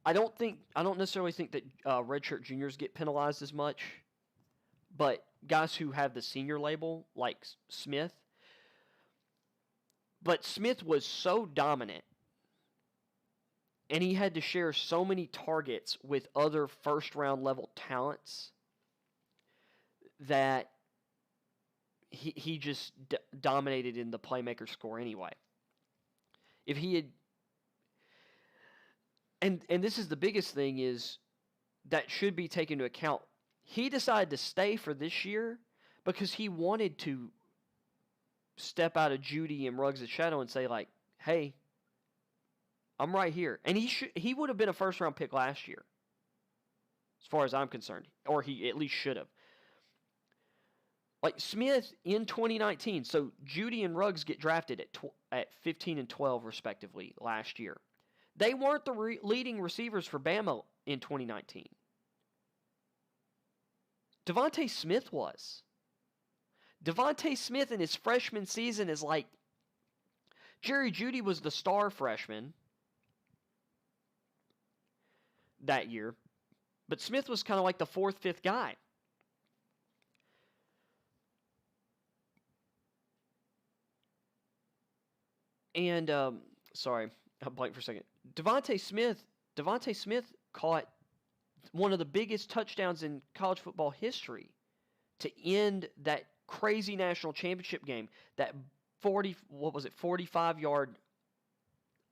I don't necessarily think that redshirt juniors get penalized as much, but guys who have the senior label, like Smith. But Smith was so dominant, and he had to share so many targets with other first-round level talents that he just dominated in the playmaker score anyway. If he had... And this is the biggest thing is that should be taken into account. He decided to stay for this year because he wanted to step out of Judy and Ruggs' shadow and say, like, hey, I'm right here. And he would have been a first-round pick last year, as far as I'm concerned. Or he at least should have. Like, Smith in 2019, so Judy and Ruggs get drafted at 15 and 12, respectively, last year. They weren't the leading receivers for Bama in 2019. Devontae Smith was. Devontae Smith in his freshman season is like... Jerry Jeudy was the star freshman that year. But Smith was kind of like the fourth, fifth guy. And, sorry, I blanked for a second. Devontae Smith caught one of the biggest touchdowns in college football history to end that crazy national championship game. That 45-yard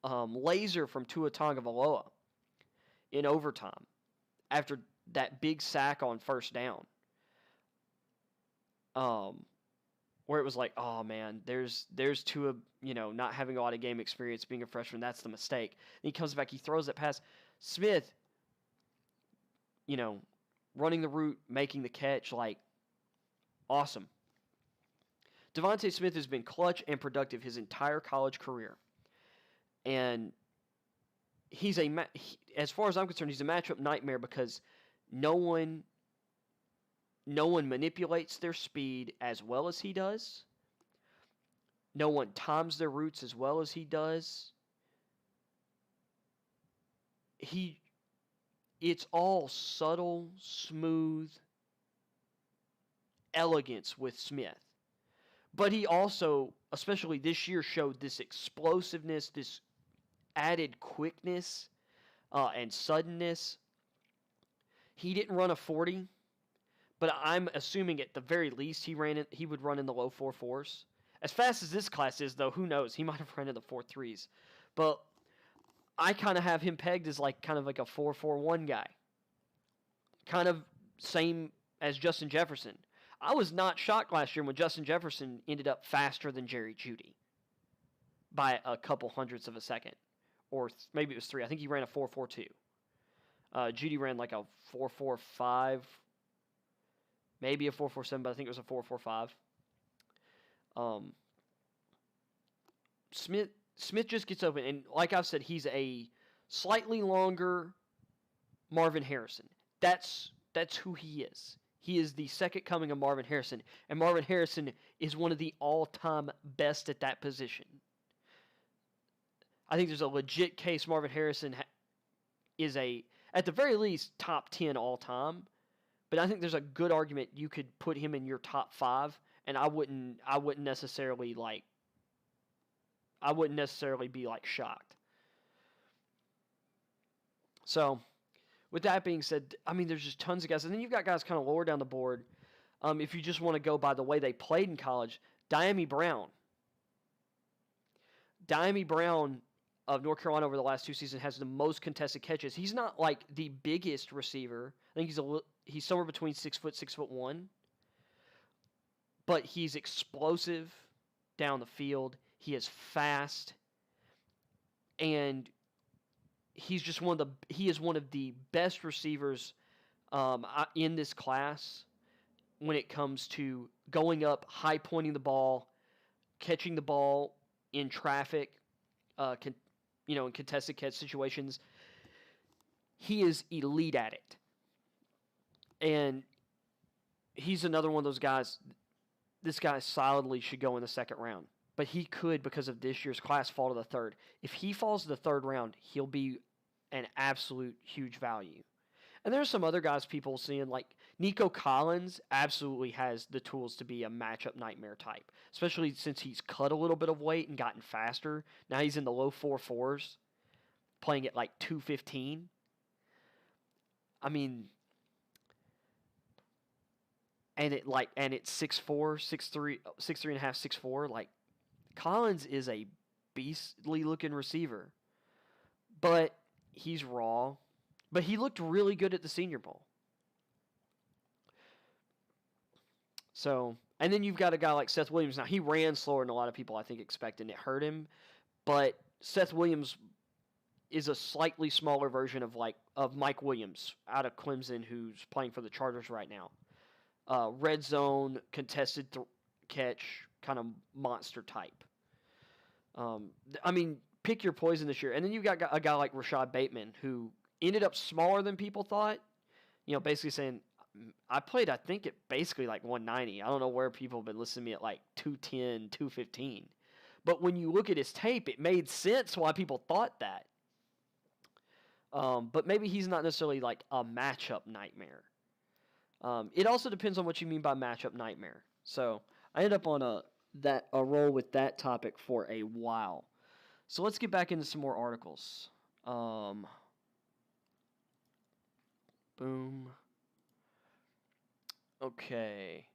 laser from Tua Tagovailoa in overtime after that big sack on first down. Where it was like, oh man, there's Tua, not having a lot of game experience, being a freshman. That's the mistake. And he comes back, he throws that pass. Smith, running the route, making the catch, like, awesome. Devontae Smith has been clutch and productive his entire college career. And as far as I'm concerned, he's a matchup nightmare because no one manipulates their speed as well as he does. No one times their routes as well as he does. It's all subtle, smooth elegance with Smith. But he also, especially this year, showed this explosiveness, this added quickness and suddenness. He didn't run a 40, but I'm assuming at the very least he would run in the low 4.4s. As fast as this class is, though, who knows? He might have run in the 4.3s. But I kind of have him pegged as kind of like a 4.41 guy. Kind of same as Justin Jefferson. I was not shocked last year when Justin Jefferson ended up faster than Jerry Jeudy by a couple hundredths of a second. Or maybe it was 3. I think he ran a 4.42. Jeudy ran like a 4.45, maybe a 4.47, but I think it was a 4.45. Smith just gets open, and like I've said, he's a slightly longer Marvin Harrison. That's who he is. He is the second coming of Marvin Harrison, and Marvin Harrison is one of the all-time best at that position. I think there's a legit case Marvin Harrison is at the very least, top 10 all-time, but I think there's a good argument you could put him in your top 5, and I wouldn't necessarily be shocked. So, with that being said, I mean, there's just tons of guys. And then you've got guys kind of lower down the board. If you just want to go by the way they played in college, Dyami Brown. Dyami Brown of North Carolina over the last 2 seasons has the most contested catches. He's not the biggest receiver. I think he's somewhere between 6 foot, 6'1". But he's explosive down the field. He is fast, and he is one of the best receivers in this class when it comes to going up, high pointing the ball, catching the ball in traffic, in contested catch situations. He is elite at it, and he's another one of those guys. This guy solidly should go in the second round. But he could, because of this year's class, fall to the third. If he falls to the third round, he'll be an absolute huge value. And there's some other guys people seeing, like Nico Collins absolutely has the tools to be a matchup nightmare type, especially since he's cut a little bit of weight and gotten faster. Now he's in the low 4.4s, playing at 215. I mean, and it's 6'4", 6'3", 6'3.5", 6'4", Collins is a beastly looking receiver, but he's raw. But he looked really good at the Senior Bowl. So, and then you've got a guy like Seth Williams. Now, he ran slower than a lot of people, I think, expected, and it hurt him. But Seth Williams is a slightly smaller version of Mike Williams out of Clemson, who's playing for the Chargers right now. Red zone, contested catch, kind of monster type. I mean, pick your poison this year. And then you've got a guy like Rashad Bateman, who ended up smaller than people thought. Basically saying, I played, I think, at basically 190. I don't know where people have been listening to me at 210, 215. But when you look at his tape, it made sense why people thought that. But maybe he's not necessarily a matchup nightmare. It also depends on what you mean by matchup nightmare. So I ended up on a roll with that topic for a while. So let's get back into some more articles. Boom. Okay.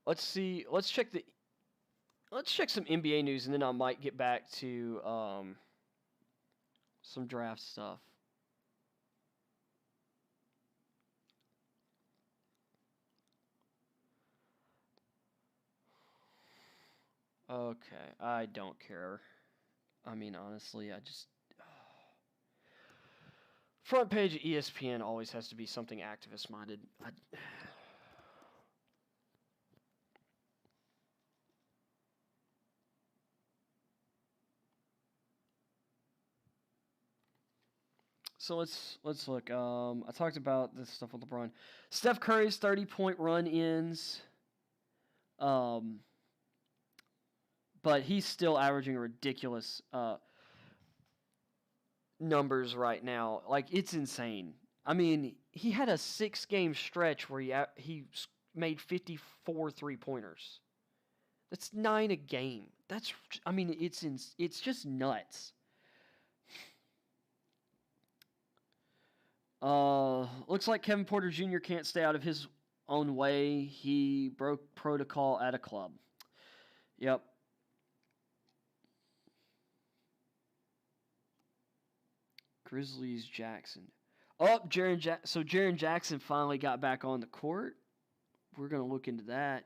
Let's see. Let's check some NBA news, and then I might get back to some draft stuff. Okay, I don't care. I mean, honestly, I just front page of ESPN always has to be something activist minded. So let's look. I talked about this stuff with LeBron. Steph Curry's 30-point run ends. But he's still averaging ridiculous numbers right now. Like, it's insane. I mean, he had a 6-game stretch where he made 54 3-pointers. That's 9 a game. I mean, it's just nuts. Looks like Kevin Porter Jr. can't stay out of his own way. He broke protocol at a club. Yep. Grizzlies Jackson. Oh, Jaren Jackson finally got back on the court. We're going to look into that.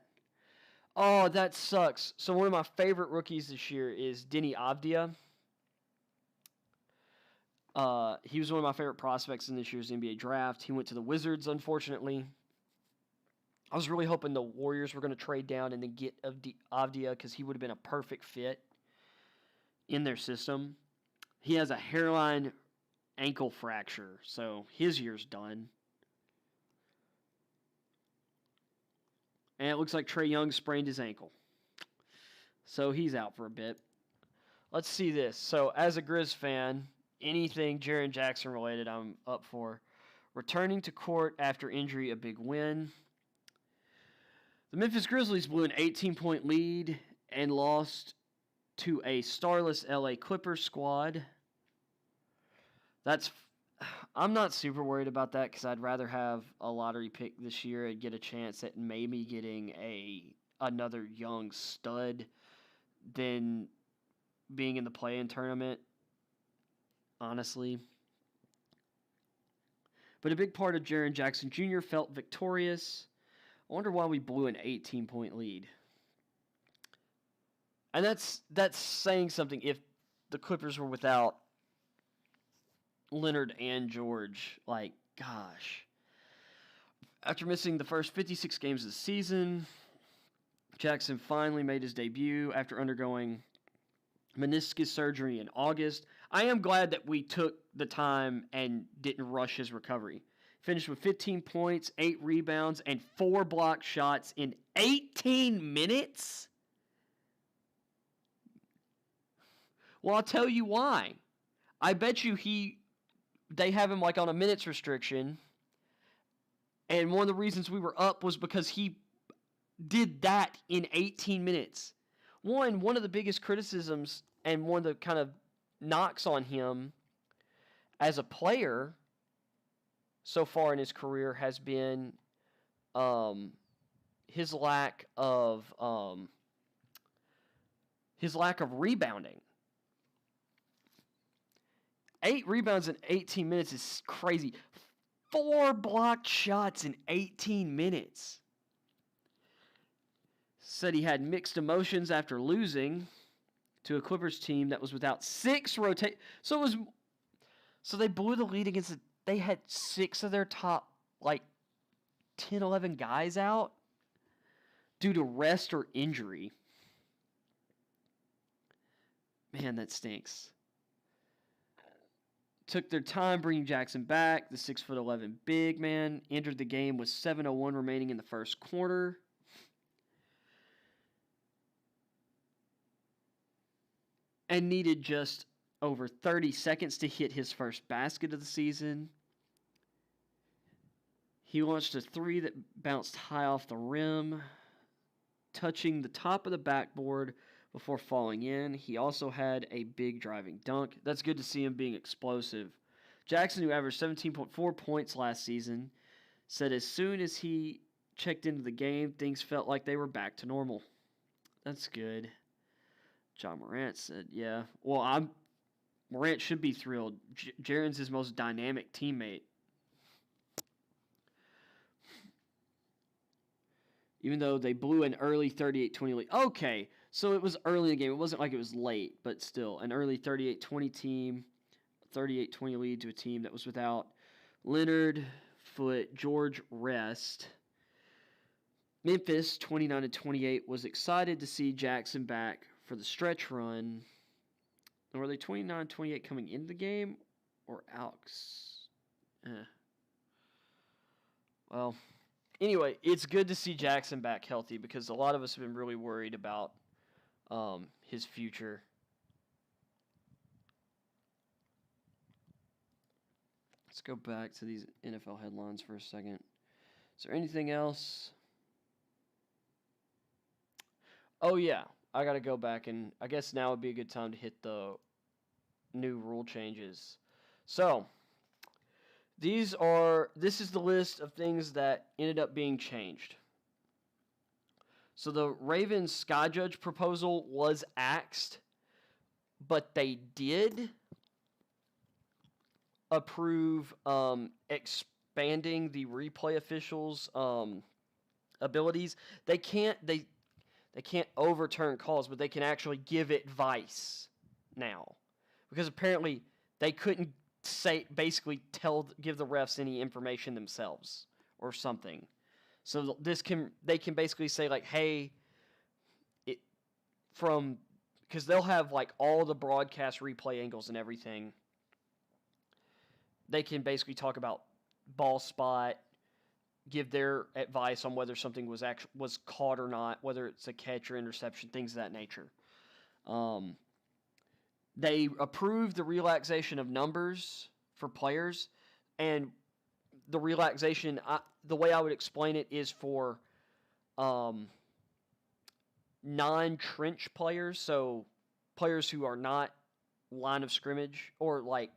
Oh, that sucks. So one of my favorite rookies this year is Denny Avdia. He was one of my favorite prospects in this year's NBA draft. He went to the Wizards, unfortunately. I was really hoping the Warriors were going to trade down and then get Avdia because he would have been a perfect fit in their system. He has a hairline ankle fracture, so his year's done. And it looks like Trae Young sprained his ankle. So he's out for a bit. Let's see this. So as a Grizz fan, anything Jaren Jackson related I'm up for. Returning to court after injury, a big win. The Memphis Grizzlies blew an 18-point lead and lost to a starless LA Clippers squad. I'm not super worried about that because I'd rather have a lottery pick this year and get a chance at maybe getting another young stud than being in the play-in tournament, honestly. But a big part of Jaren Jackson Jr. felt victorious. I wonder why we blew an 18-point lead. And that's saying something if the Clippers were without Leonard and George. Like, gosh. After missing the first 56 games of the season, Jackson finally made his debut after undergoing meniscus surgery in August. I am glad that we took the time and didn't rush his recovery. Finished with 15 points, 8 rebounds, and 4 blocked shots in 18 minutes? Well, I'll tell you why. I bet you they have him like on a minutes restriction. And one of the reasons we were up was because he did that in 18 minutes. One of the biggest criticisms and one of the kind of knocks on him as a player so far in his career has been his lack of rebounding. 8 rebounds in 18 minutes is crazy. 4 blocked shots in 18 minutes. Said he had mixed emotions after losing to a Clippers team that was without 6 rotate. So they blew the lead against they had 6 of their top 10, 11 guys out due to rest or injury. Man, that stinks. Took their time bringing Jackson back. The 6'11" big man entered the game with 7:01 remaining in the first quarter. And needed just over 30 seconds to hit his first basket of the season. He launched a 3 that bounced high off the rim, touching the top of the backboard before falling in. He also had a big driving dunk. That's good to see him being explosive. Jackson, who averaged 17.4 points last season, said as soon as he checked into the game, things felt like they were back to normal. That's good. John Morant said, yeah. Well, Morant should be thrilled. Jaren's his most dynamic teammate. Even though they blew an early 38-20 lead. Okay, So it was early in the game. It wasn't like it was late, but still an early 38-20 team, 38-20 lead to a team that was without Leonard, Foote, George Rest. Memphis, 29-28, was excited to see Jackson back for the stretch run. And were they 29-28 coming into the game or out? Well, anyway, it's good to see Jackson back healthy because a lot of us have been really worried about his future. Let's go back to these NFL headlines for a second. Is there anything else? Oh, yeah. I got to go back, and I guess now would be a good time to hit the new rule changes. So, this is the list of things that ended up being changed. So the Ravens Sky Judge proposal was axed, but they did approve expanding the replay officials' abilities. They can't overturn calls, but they can actually give advice now, because apparently they couldn't give the refs any information themselves or something. So they can basically say like, hey, because they'll have like all the broadcast replay angles and everything. They can basically talk about ball spot, give their advice on whether something was caught or not, whether it's a catch or interception, things of that nature. They approved the relaxation of numbers for players, and the relaxation, the way I would explain it is for non-trench players, so players who are not line of scrimmage or like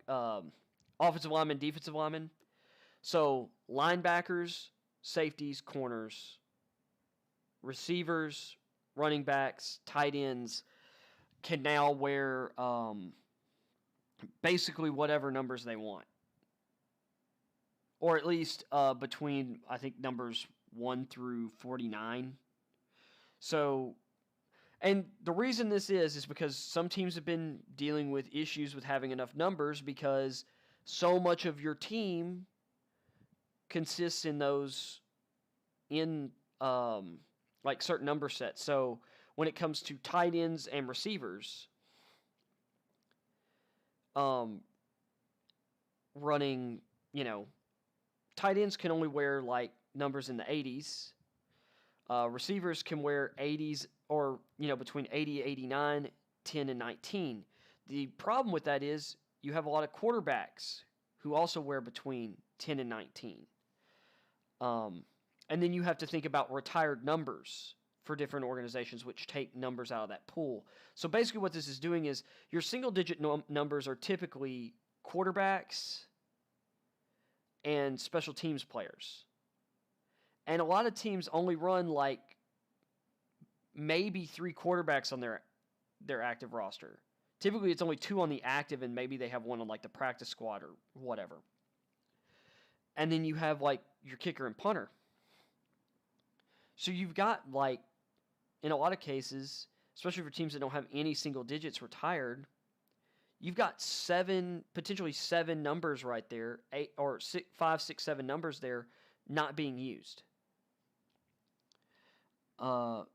offensive linemen, defensive linemen. So linebackers, safeties, corners, receivers, running backs, tight ends can now wear basically whatever numbers they want. Or at least between, I think, numbers 1 through 49. So, and the reason this is because some teams have been dealing with issues with having enough numbers because so much of your team consists in like certain number sets. So when it comes to tight ends and receivers, running, tight ends can only wear like numbers in the 80s. Receivers can wear 80s or, between 80 and 89, 10 and 19. The problem with that is you have a lot of quarterbacks who also wear between 10 and 19. And then you have to think about retired numbers for different organizations, which take numbers out of that pool. So basically what this is doing is your single-digit numbers are typically quarterbacks and special teams players. And a lot of teams only run like maybe 3 quarterbacks on their active roster. Typically it's only 2 on the active, and maybe they have 1 on like the practice squad or whatever. And then you have like your kicker and punter. So you've got like, in a lot of cases, especially for teams that don't have any single digits retired, you've got potentially 7 numbers right there, 8 or 5, 6, 7 numbers there not being used. And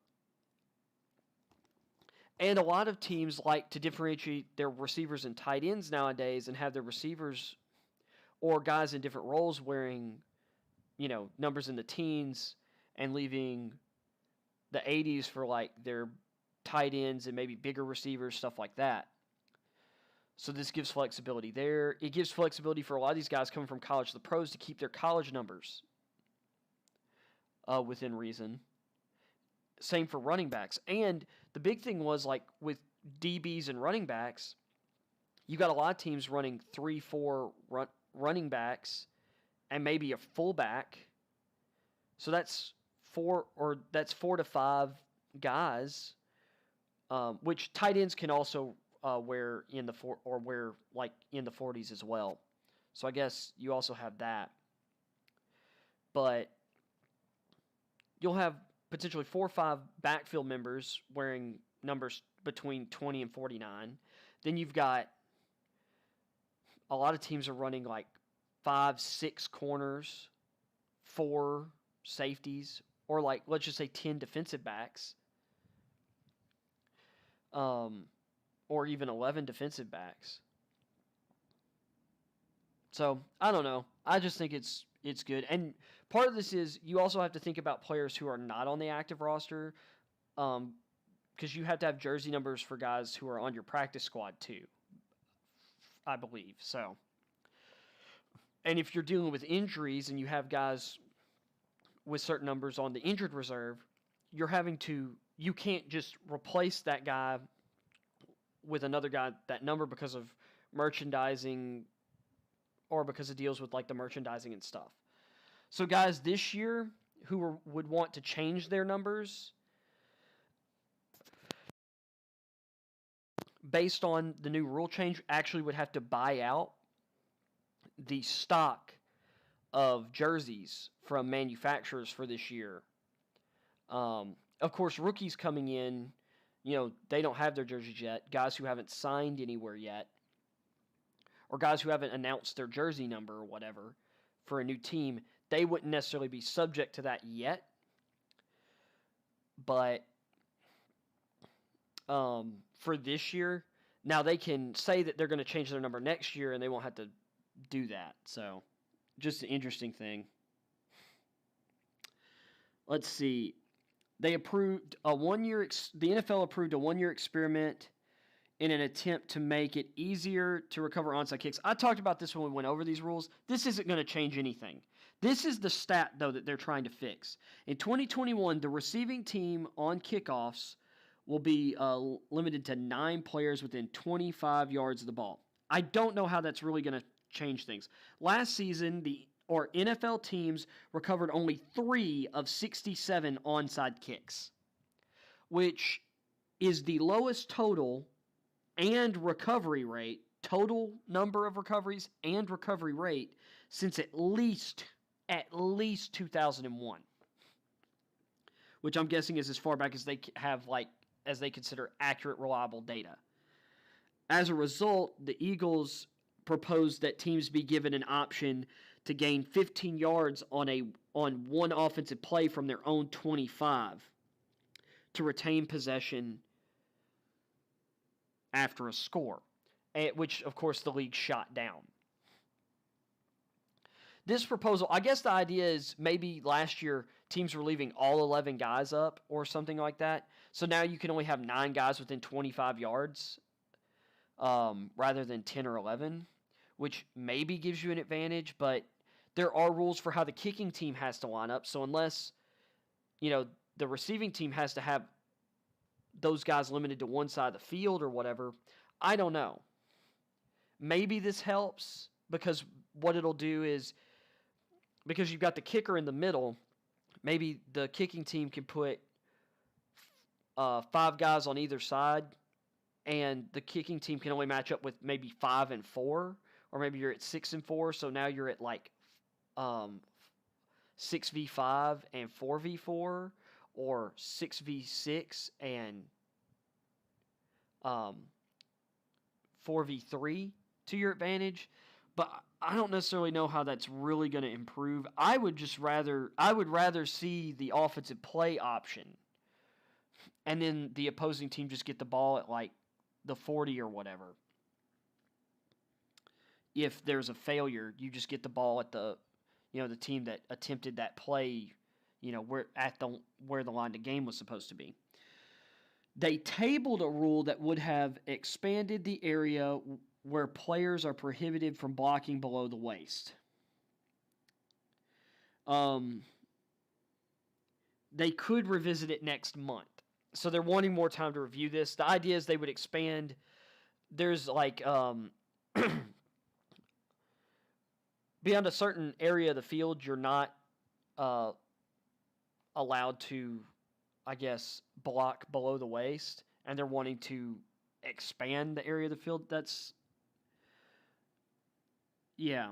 a lot of teams like to differentiate their receivers and tight ends nowadays and have their receivers or guys in different roles wearing, numbers in the teens and leaving the 80s for like their tight ends and maybe bigger receivers, stuff like that. So this gives flexibility there. It gives flexibility for a lot of these guys coming from college to the pros to keep their college numbers within reason. Same for running backs. And the big thing was like with DBs and running backs, you got a lot of teams running 3-4 running backs and maybe a fullback. So that's 4 to 5 guys, which tight ends can also wear in the wear like in the 40s as well. So I guess you also have that. But you'll have potentially 4 or 5 backfield members wearing numbers between 20 and 49. Then you've got a lot of teams are running like 5, 6 corners, 4 safeties, or like let's just say 10 defensive backs, or even 11 defensive backs. So I don't know. I just think it's good. And part of this is you also have to think about players who are not on the active roster, because you have to have jersey numbers for guys who are on your practice squad too, I believe. So, and if you're dealing with injuries and you have guys with certain numbers on the injured reserve, you can't just replace that guy with another guy that number because of merchandising or because it deals with like the merchandising and stuff. So guys this year who would want to change their numbers based on the new rule change actually would have to buy out the stock of jerseys from manufacturers for this year. Of course, rookies coming in, they don't have their jerseys yet. Guys who haven't signed anywhere yet, or guys who haven't announced their jersey number or whatever for a new team, they wouldn't necessarily be subject to that yet. But for this year, now they can say that they're going to change their number next year and they won't have to do that. So, just an interesting thing. Let's see. They approved a 1-year. The NFL approved a 1-year experiment in an attempt to make it easier to recover onside kicks. I talked about this when we went over these rules. This isn't going to change anything. This is the stat, though, that they're trying to fix. In 2021, the receiving team on kickoffs will be limited to 9 players within 25 yards of the ball. I don't know how that's really going to change things. Last season, NFL teams recovered only 3 of 67 onside kicks, which is the lowest total and recovery rate, total number of recoveries and recovery rate, since at least 2001, which I'm guessing is as far back as they have, as they consider accurate, reliable data. As a result, the Eagles proposed that teams be given an option to gain 15 yards on one offensive play from their own 25 to retain possession after a score, which, of course, the league shot down. This proposal, I guess the idea is maybe last year teams were leaving all 11 guys up or something like that. So now you can only have 9 guys within 25 yards rather than 10 or 11, which maybe gives you an advantage, but there are rules for how the kicking team has to line up. So unless, the receiving team has to have those guys limited to one side of the field or whatever, I don't know. Maybe this helps because what it'll do is, because you've got the kicker in the middle, maybe the kicking team can put 5 guys on either side, and the kicking team can only match up with maybe 5 and 4, or maybe you're at 6 and 4, so now you're at 6v5 and 4v4, or 6v6 and 4v3 to your advantage. But I don't necessarily know how that's really going to improve. I would rather see the offensive play option, and then the opposing team just get the ball at the 40 or whatever. If there's a failure, you just get the ball at the team that attempted that play, where the line of game was supposed to be. They tabled a rule that would have expanded the area where players are prohibited from blocking below the waist. They could revisit it next month. So they're wanting more time to review this. The idea is they would expand. There's beyond a certain area of the field, you're not allowed to, I guess, block below the waist, and they're wanting to expand the area of the field. Yeah.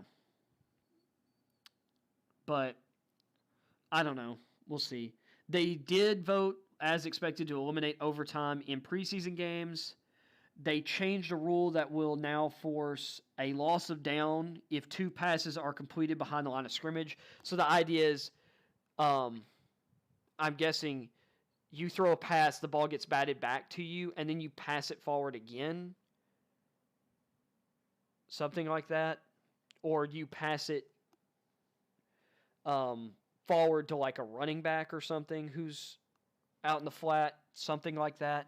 But I don't know. We'll see. They did vote as expected to eliminate overtime in preseason games. They changed a rule that will now force a loss of down if 2 passes are completed behind the line of scrimmage. So the idea is, I'm guessing you throw a pass, the ball gets batted back to you, and then you pass it forward again. Something like that. Or you pass it forward to like a running back or something who's out in the flat. Something like that.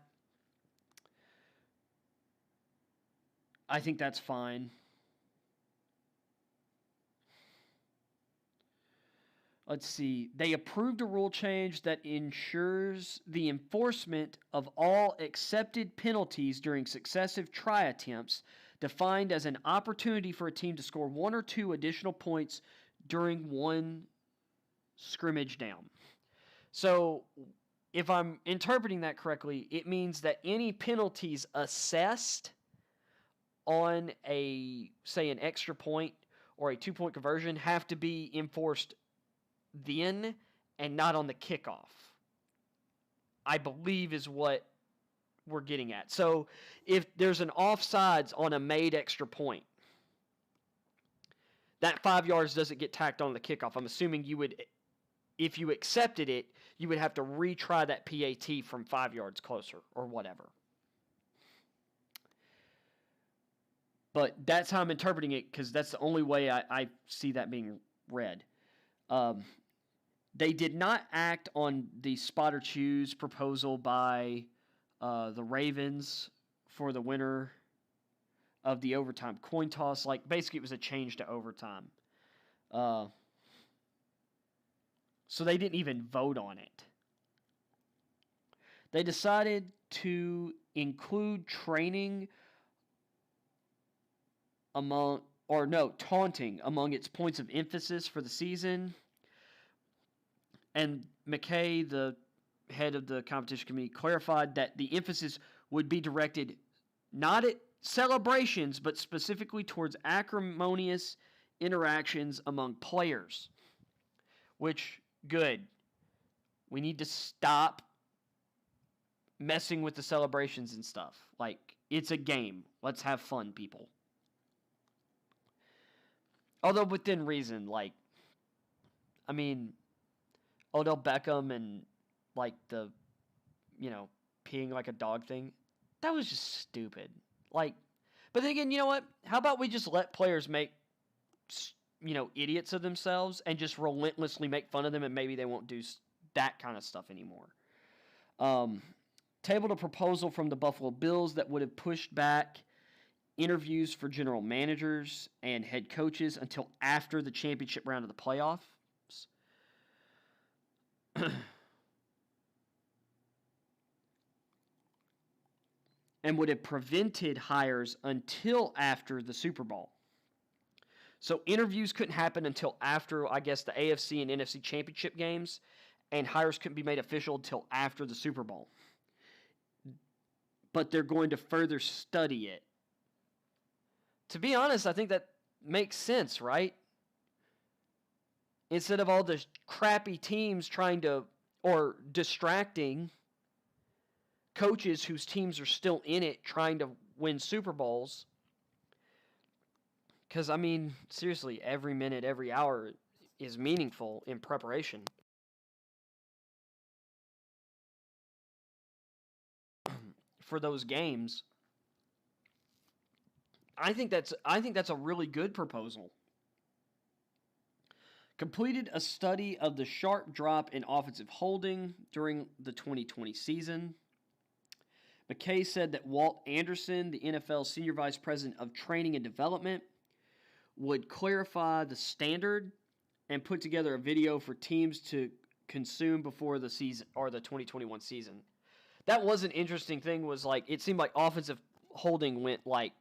I think that's fine. Let's see. They approved a rule change that ensures the enforcement of all accepted penalties during successive try attempts, defined as an opportunity for a team to score 1 or 2 additional points during one scrimmage down. So, if I'm interpreting that correctly, it means that any penalties assessed on say an extra point or a 2-point conversion have to be enforced then and not on the kickoff, I believe is what we're getting at. So if there's an offsides on a made extra point, that 5 yards doesn't get tacked on the kickoff. I'm assuming you would, if you accepted it, you would have to retry that PAT from 5 yards closer or whatever. But that's how I'm interpreting it, because that's the only way I see that being read. They did not act on the spot or choose proposal by the Ravens for the winner of the overtime coin toss. Like, basically, it was a change to overtime. So they didn't even vote on it. They decided to include training taunting among its points of emphasis for the season. And McKay, the head of the competition committee, clarified that the emphasis would be directed not at celebrations, but specifically towards acrimonious interactions among players. Which, good. We need to stop messing with the celebrations and stuff. Like, it's a game. Let's have fun, people. Although within reason, like, I mean, Odell Beckham and, like, the, peeing like a dog thing, that was just stupid. Like, but then again, you know what? How about we just let players make, idiots of themselves and just relentlessly make fun of them, and maybe they won't do that kind of stuff anymore. Tabled a proposal from the Buffalo Bills that would have pushed back interviews for general managers and head coaches until after the championship round of the playoffs. And would have prevented hires until after the Super Bowl. So interviews couldn't happen until after, I guess, the AFC and NFC championship games, and hires couldn't be made official until after the Super Bowl. But they're going to further study it. To be honest, I think that makes sense, right? Instead of all the crappy teams or distracting coaches whose teams are still in it trying to win Super Bowls. Because, I mean, seriously, every minute, every hour is meaningful in preparation. For those games. I think that's a really good proposal. Completed a study of the sharp drop in offensive holding during the 2020 season. McKay said that Walt Anderson, the NFL Senior Vice President of Training and Development, would clarify the standard and put together a video for teams to consume before the season or the 2021 season. That was an interesting thing, was like, it seemed like offensive holding went like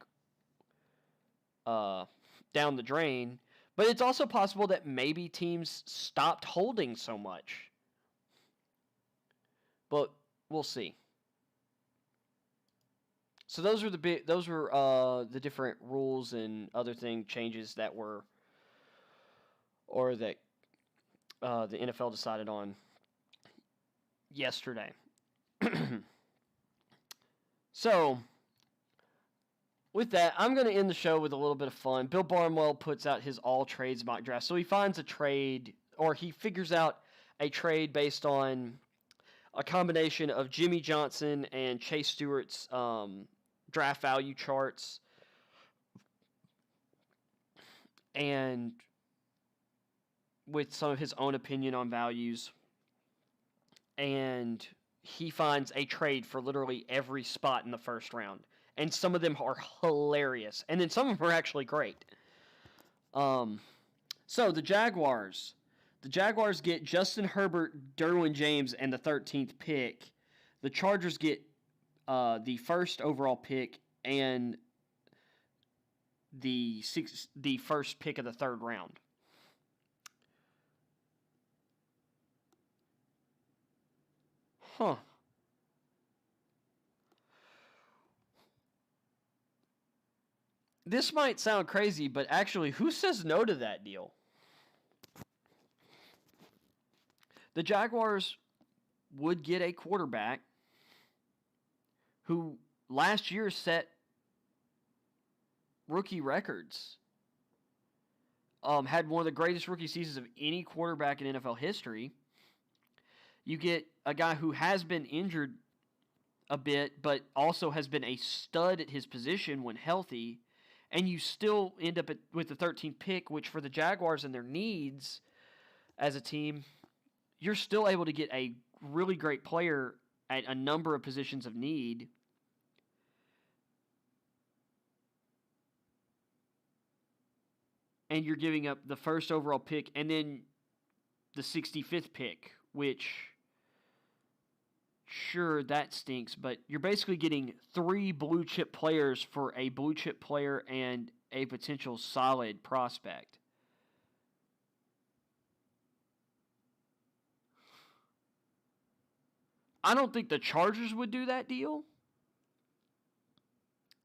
down the drain, but it's also possible that maybe teams stopped holding so much. But we'll see. So those were the different rules and other changes that were, or that the NFL decided on yesterday. So, with that, I'm going to end the show with a little bit of fun. Bill Barnwell puts out his all trades mock draft. So he finds a trade, or he figures out a trade based on a combination of Jimmy Johnson and Chase Stewart's draft value charts, and with some of his own opinion on values. And he finds a trade for literally every spot in the first round. And some of them are hilarious. And then some of them are actually great. So the Jaguars. The Jaguars get Justin Herbert, Derwin James, and the 13th pick. The Chargers get the first overall pick and the first pick of the third round. Huh. This might sound crazy, but actually, who says no to that deal? The Jaguars would get a quarterback who last year set rookie records. Had one of the greatest rookie seasons of any quarterback in NFL history. You get a guy who has been injured a bit, but also has been a stud at his position when healthy, and you still end up with the 13th pick, which for the Jaguars and their needs as a team, you're still able to get a really great player at a number of positions of need. And you're giving up the first overall pick and then the 65th pick, which, sure, that stinks, but you're basically getting 3 blue chip players for a blue chip player and a potential solid prospect. I don't think the Chargers would do that deal.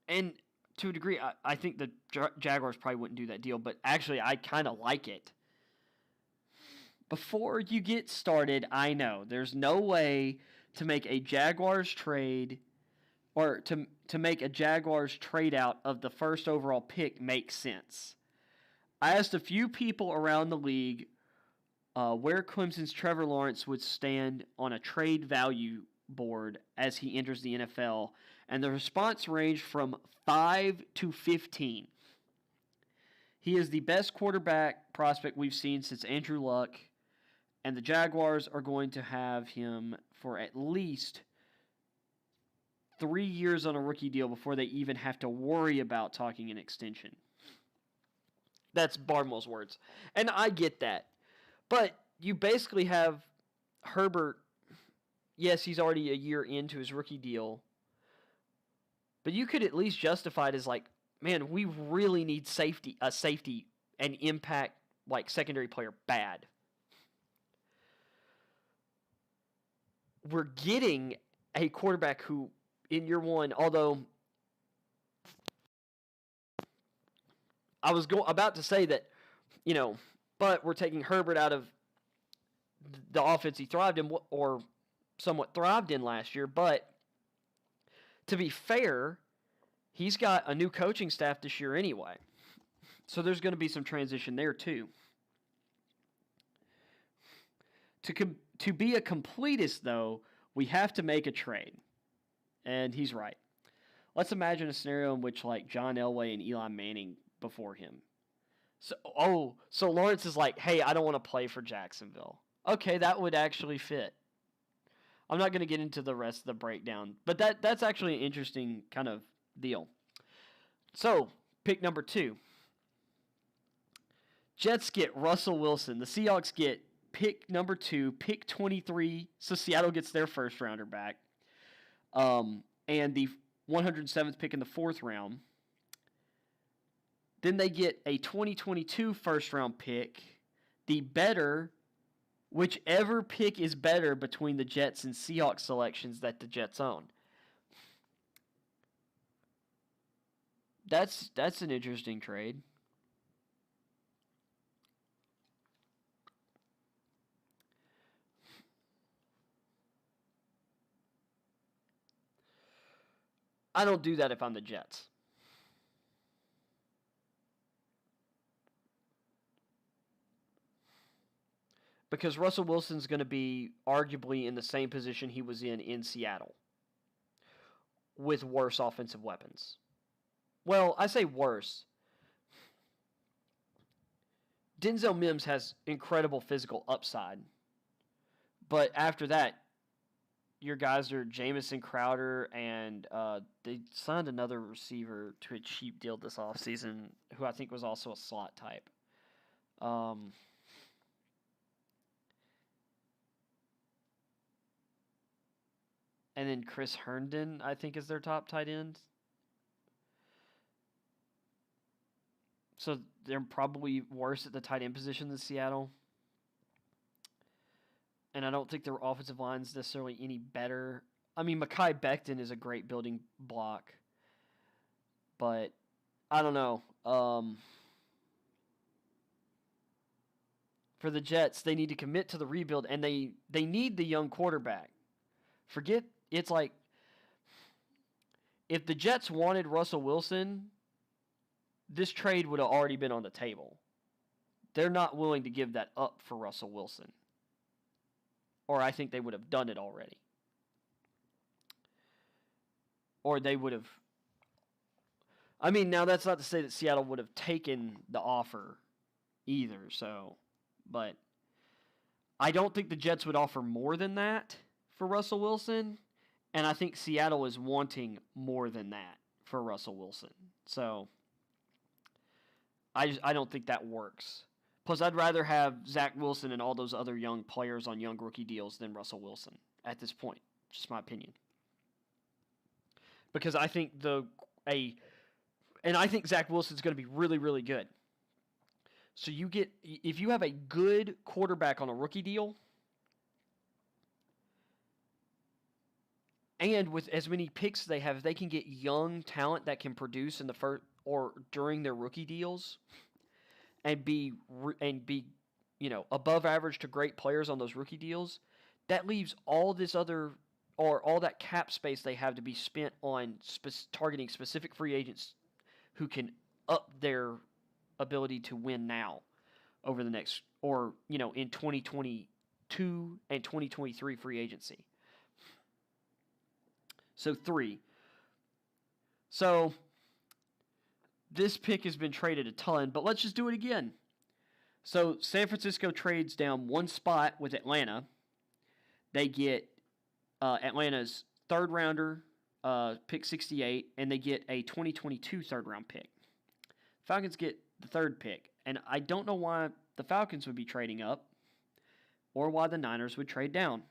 And to a degree, I think the Jaguars probably wouldn't do that deal, but actually I kind of like it. Before you get started, I know there's no way to make a Jaguars trade or to make a Jaguars trade out of the first overall pick make sense. I asked a few people around the league where Clemson's Trevor Lawrence would stand on a trade value board as he enters the NFL, and the response ranged from 5 to 15. He is the best quarterback prospect we've seen since Andrew Luck, and the Jaguars are going to have him for at least 3 years on a rookie deal before they even have to worry about talking an extension. That's Barnwell's words. And I get that. But you basically have Herbert. Yes, he's already a year into his rookie deal. But you could at least justify it as like, man, we really need a safety and impact like secondary player bad. We're getting a quarterback who in year one, although I was about to say that, but we're taking Herbert out of the offense he thrived in, or somewhat thrived in last year. But to be fair, he's got a new coaching staff this year anyway. So there's going to be some transition there too. To be a completist, though, we have to make a trade. And he's right. Let's imagine a scenario in which like John Elway and Eli Manning before him. So Lawrence is like, hey, I don't want to play for Jacksonville. Okay, that would actually fit. I'm not going to get into the rest of the breakdown, but that's actually an interesting kind of deal. So, pick number 2. Jets get Russell Wilson. The Seahawks get pick number 2, pick 23. So Seattle gets their first rounder back. And the 107th pick in the 4th round. Then they get a 2022 first round pick. Whichever pick is better between the Jets and Seahawks selections that the Jets own. That's an interesting trade. I don't do that if I'm the Jets. Because Russell Wilson's going to be arguably in the same position he was in Seattle with worse offensive weapons. Well, I say worse. Denzel Mims has incredible physical upside. But after that, your guys are Jamison Crowder, and they signed another receiver to a cheap deal this offseason who I think was also a slot type. And then Chris Herndon, I think, is their top tight end. So they're probably worse at the tight end position than Seattle. And I don't think their offensive line is necessarily any better. I mean, Mekhi Becton is a great building block. But I don't know. For the Jets, they need to commit to the rebuild, and they need the young quarterback. Forget, it's like, if the Jets wanted Russell Wilson, this trade would have already been on the table. They're not willing to give that up for Russell Wilson. Or I think they would have done it already. Or they would have... I mean, now that's not to say that Seattle would have taken the offer either, so... But I don't think the Jets would offer more than that for Russell Wilson. And I think Seattle is wanting more than that for Russell Wilson. So I don't think that works. Plus, I'd rather have Zach Wilson and all those other young players on young rookie deals than Russell Wilson at this point. Just my opinion. Because I think I think Zach Wilson's going to be really, really good. So if you have a good quarterback on a rookie deal, and with as many picks they have, if they can get young talent that can produce in the first or during their rookie deals, and be above average to great players on those rookie deals, that leaves all that cap space they have to be spent on targeting specific free agents who can up their ability to win now over the next, in 2022 and 2023 free agency. So 3. So this pick has been traded a ton, but let's just do it again. So San Francisco trades down one spot with Atlanta. They get Atlanta's third rounder, pick 68, and they get a 2022 third round pick. Falcons get the third pick, and I don't know why the Falcons would be trading up or why the Niners would trade down.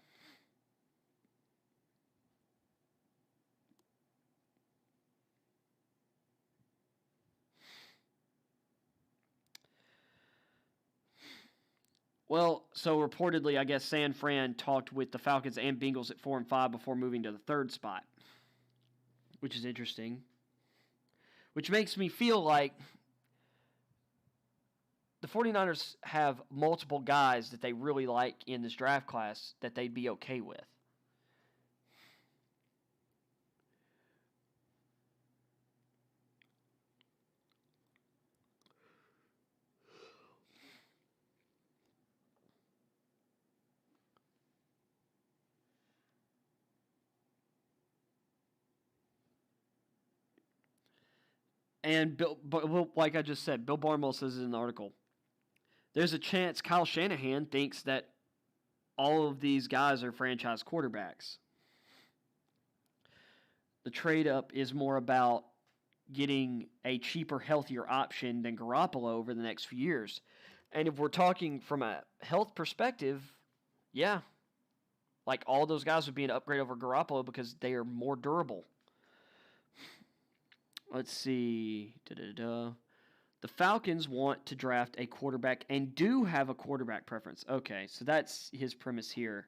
Well, so reportedly, I guess San Fran talked with the Falcons and Bengals at 4 and 5 before moving to the third spot, which is interesting. Which makes me feel like the 49ers have multiple guys that they really like in this draft class that they'd be okay with. And like I just said, Bill Barnwell says in the article, there's a chance Kyle Shanahan thinks that all of these guys are franchise quarterbacks. The trade-up is more about getting a cheaper, healthier option than Garoppolo over the next few years. And if we're talking from a health perspective, yeah, like all those guys would be an upgrade over Garoppolo because they are more durable. Let's see. The Falcons want to draft a quarterback and do have a quarterback preference. Okay, so that's his premise here.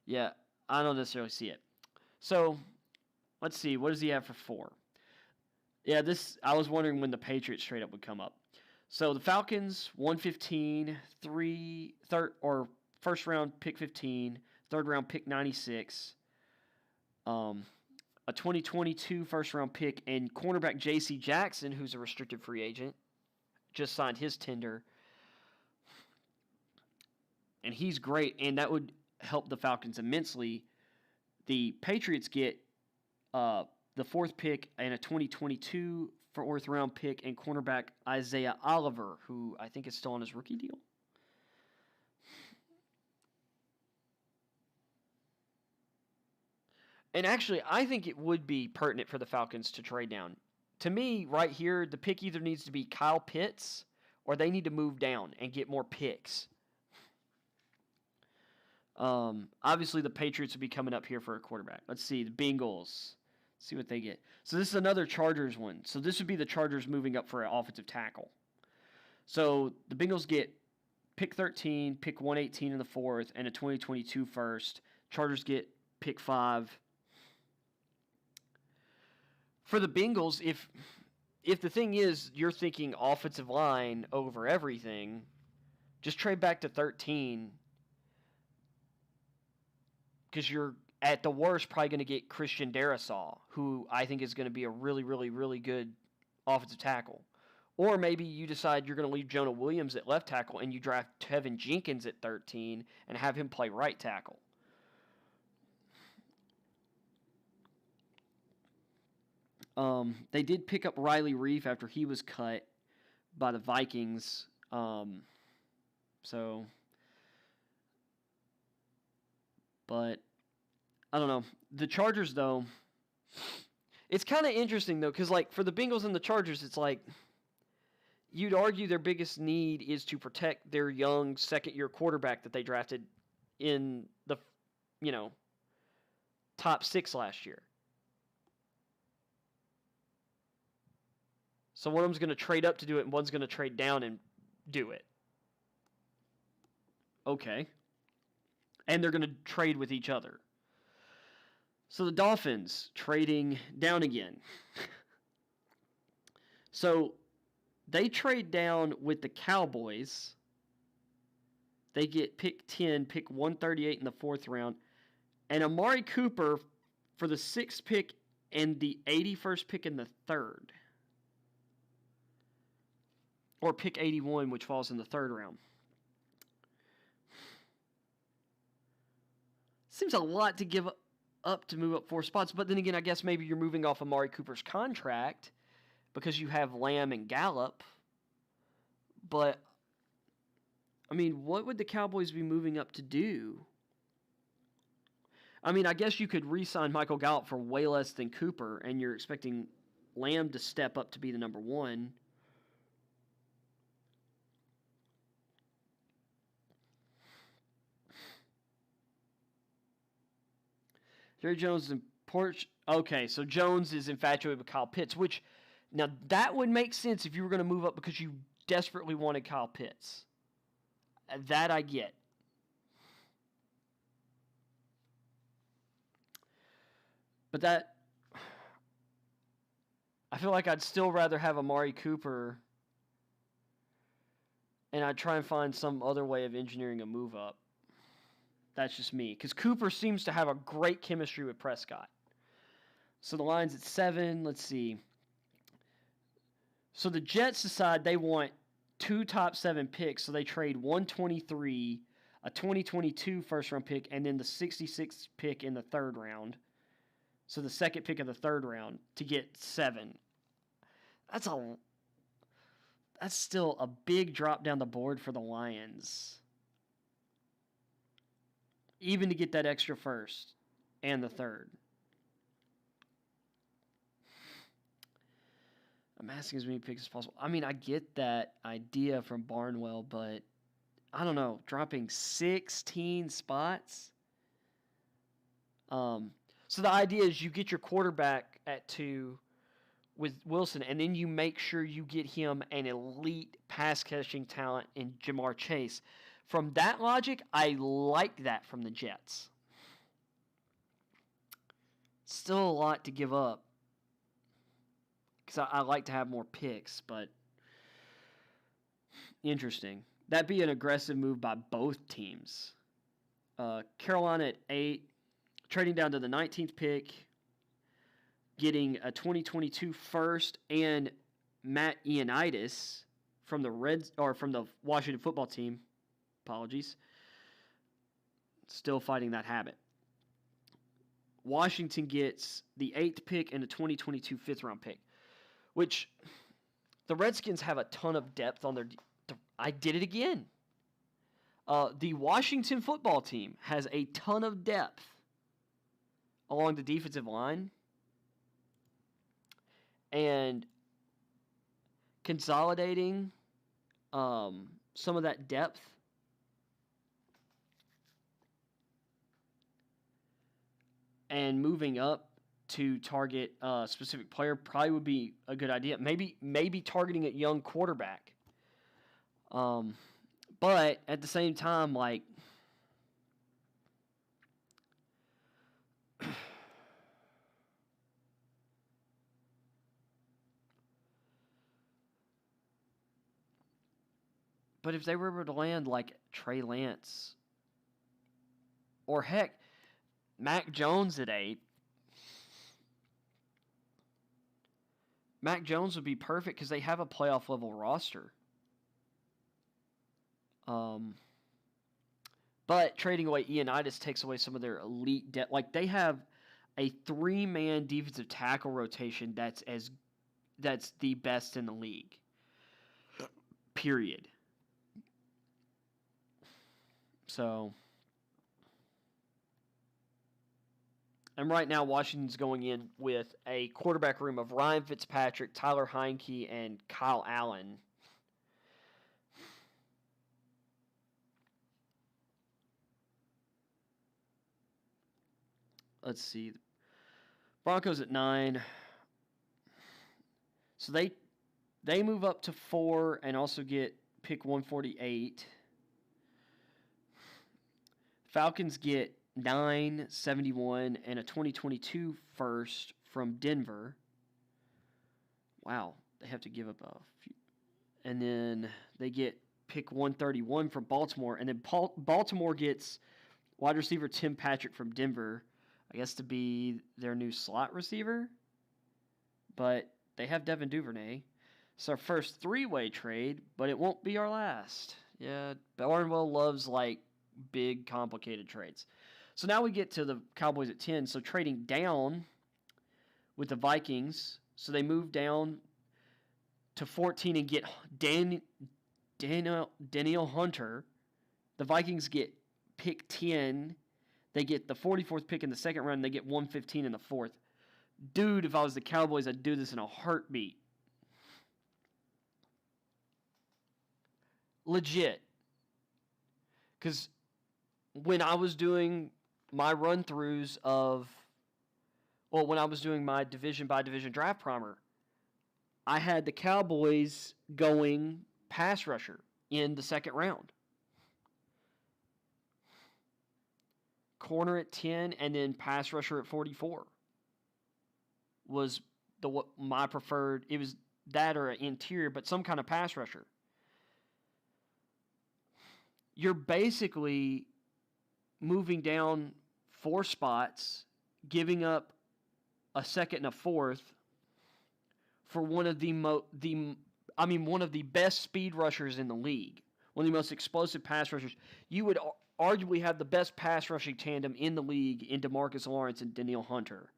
Yeah, I don't necessarily see it. So, let's see. What does he have for 4? Yeah, I was wondering when the Patriots trade up would come up. So, the Falcons, 115, first round pick 15, third round pick 96. a 2022 first-round pick, and cornerback J.C. Jackson, who's a restricted free agent, just signed his tender. And he's great, and that would help the Falcons immensely. The Patriots get the 4th pick and a 2022 4th-round pick and cornerback Isaiah Oliver, who I think is still on his rookie deal. And actually, I think it would be pertinent for the Falcons to trade down. To me, right here, the pick either needs to be Kyle Pitts or they need to move down and get more picks. Obviously, the Patriots would be coming up here for a quarterback. Let's see, the Bengals. Let's see what they get. So this is another Chargers one. So this would be the Chargers moving up for an offensive tackle. So the Bengals get pick 13, pick 118 in the 4th, and a 2022 first. Chargers get pick 5. For the Bengals, if the thing is you're thinking offensive line over everything, just trade back to 13 because you're at the worst probably going to get Christian Darrisaw, who I think is going to be a really, really, really good offensive tackle. Or maybe you decide you're going to leave Jonah Williams at left tackle and you draft Tevin Jenkins at 13 and have him play right tackle. They did pick up Riley Reef after he was cut by the Vikings. But I don't know. The Chargers, though, it's kind of interesting, though, because, like, for the Bengals and the Chargers, it's like you'd argue their biggest need is to protect their young second-year quarterback that they drafted in the, top 6 last year. So one of them's going to trade up to do it, and one's going to trade down and do it. Okay. And they're going to trade with each other. So the Dolphins trading down again. So they trade down with the Cowboys. They get pick 10, pick 138 in the 4th round. And Amari Cooper for the 6th pick and the 81st pick in the 3rd. Or pick 81, which falls in the 3rd round. Seems a lot to give up to move up 4 spots. But then again, I guess maybe you're moving off Amari Cooper's contract because you have Lamb and Gallup. But, I mean, what would the Cowboys be moving up to do? I mean, I guess you could re-sign Michael Gallup for way less than Cooper, and you're expecting Lamb to step up to be the number 1. Jerry Jones and Okay, so Jones is infatuated with Kyle Pitts, which, now that would make sense if you were going to move up because you desperately wanted Kyle Pitts. That I get. But I feel like I'd still rather have Amari Cooper, and I'd try and find some other way of engineering a move up. That's just me. Because Cooper seems to have a great chemistry with Prescott. So the line's at 7. Let's see. So the Jets decide they want 2 top 7 picks. So they trade 123, a 2022 first-round pick, and then the 66th pick in the 3rd round. So the 2nd pick of the 3rd round to get 7. That's still a big drop down the board for the Lions. Even to get that extra 1st and the 3rd. I'm asking as many picks as possible. I mean, I get that idea from Barnwell, but I don't know. Dropping 16 spots? So the idea is you get your quarterback at 2 with Wilson, and then you make sure you get him an elite pass-catching talent in Jamar Chase. From that logic, I like that from the Jets. Still a lot to give up. Because I like to have more picks, but interesting. That'd be an aggressive move by both teams. Carolina at 8, trading down to the 19th pick getting a 2022 first and Matt Ioannidis from the Washington football team. Apologies. Still fighting that habit. Washington gets the 8th pick and a 2022 5th-round pick, which the Redskins have a ton of depth on their. I did it again. The Washington football team has a ton of depth along the defensive line, and consolidating some of that depth and moving up to target a specific player probably would be a good idea. Maybe targeting a young quarterback. But at the same time, like, but if they were able to land like Trey Lance, or heck, Mac Jones at 8, Mac Jones would be perfect because they have a playoff level roster. But trading away Ioannidis takes away some of their elite depth. Like, they have a 3-man defensive tackle rotation that's the best in the league. Period. So, and right now Washington's going in with a quarterback room of Ryan Fitzpatrick, Tyler Heineke, and Kyle Allen. Let's see. Broncos at 9. So they move up to 4 and also get pick 148. Falcons get 9, 71, and a 2022 first from Denver. Wow, they have to give up a few. And then they get pick 131 from Baltimore. And then Baltimore gets wide receiver Tim Patrick from Denver, I guess to be their new slot receiver. But they have Devin Duvernay. It's our first 3-way trade, but it won't be our last. Yeah, Barnwell loves, like, big, complicated trades. So now we get to the Cowboys at 10. So trading down with the Vikings. So they move down to 14 and get Daniel Hunter. The Vikings get pick 10. They get the 44th pick in the second round. And they get 115 in the 4th. Dude, if I was the Cowboys, I'd do this in a heartbeat. Legit. Because when I was doing my run-throughs when I was doing my division-by-division draft primer, I had the Cowboys going pass rusher in the second round. Corner at 10 and then pass rusher at 44 was my preferred. It was that or an interior, but some kind of pass rusher. You're basically moving down 4 spots, giving up a second and a 4th for one of the best speed rushers in the league, one of the most explosive pass rushers. You would arguably have the best pass rushing tandem in the league in DeMarcus Lawrence and Danielle Hunter.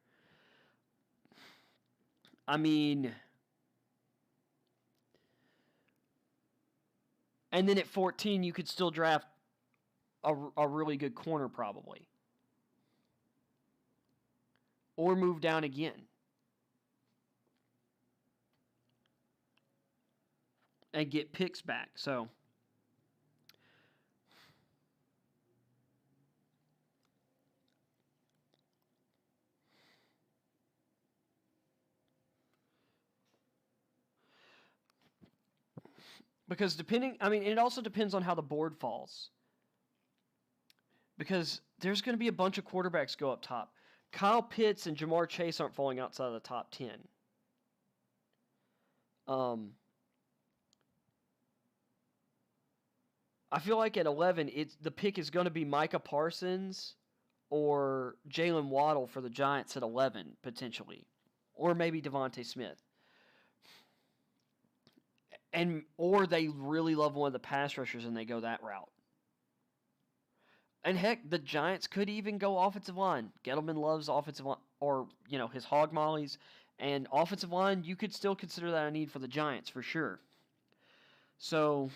I mean, and then at 14, you could still draft a really good corner probably. Or move down again. And get picks back. So, because it also depends on how the board falls. Because there's going to be a bunch of quarterbacks go up top. Kyle Pitts and Jamar Chase aren't falling outside of the top 10. I feel like at 11, the pick is going to be Micah Parsons or Jalen Waddle for the Giants at 11, potentially. or maybe Devontae Smith. Or they really love one of the pass rushers and they go that route. And heck, the Giants could even go offensive line. Gettleman loves offensive line, or his hog mollies, and offensive line. You could still consider that a need for the Giants for sure. So,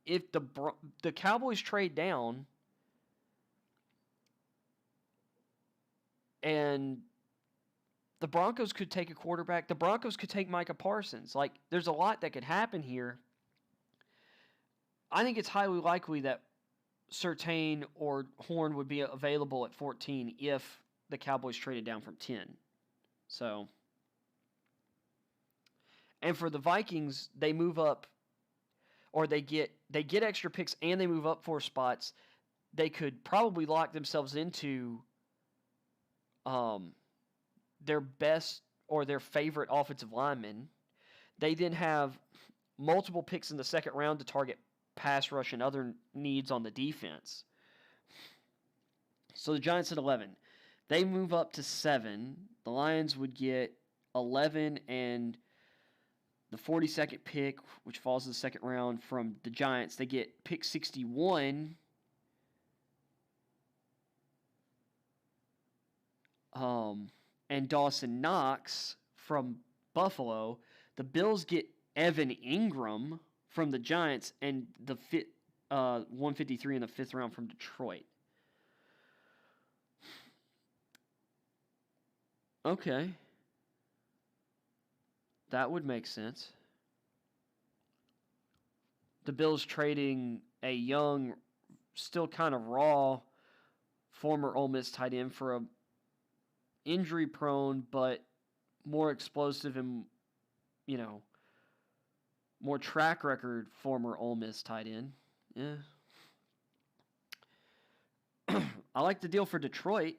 if the Cowboys trade down, and the Broncos could take a quarterback, the Broncos could take Micah Parsons. Like, there's a lot that could happen here. I think it's highly likely that Surtain or Horn would be available at 14 if the Cowboys traded down from 10. So, and for the Vikings, they move up, or they get extra picks and they move up 4 spots. They could probably lock themselves into their best or their favorite offensive lineman. They then have multiple picks in the second round to target pass rush and other needs on the defense. So the Giants at 11. They move up to 7. The Lions would get 11 and the 42nd pick, which falls in the second round from the Giants. They get pick 61. And Dawson Knox from Buffalo. The Bills get Evan Ingram from the Giants and the 153 in the 5th round from Detroit. Okay. That would make sense. The Bills trading a young, still kind of raw, former Ole Miss tight end for a injury-prone but more explosive and, more track record former Ole Miss tight end. Yeah. I like the deal for Detroit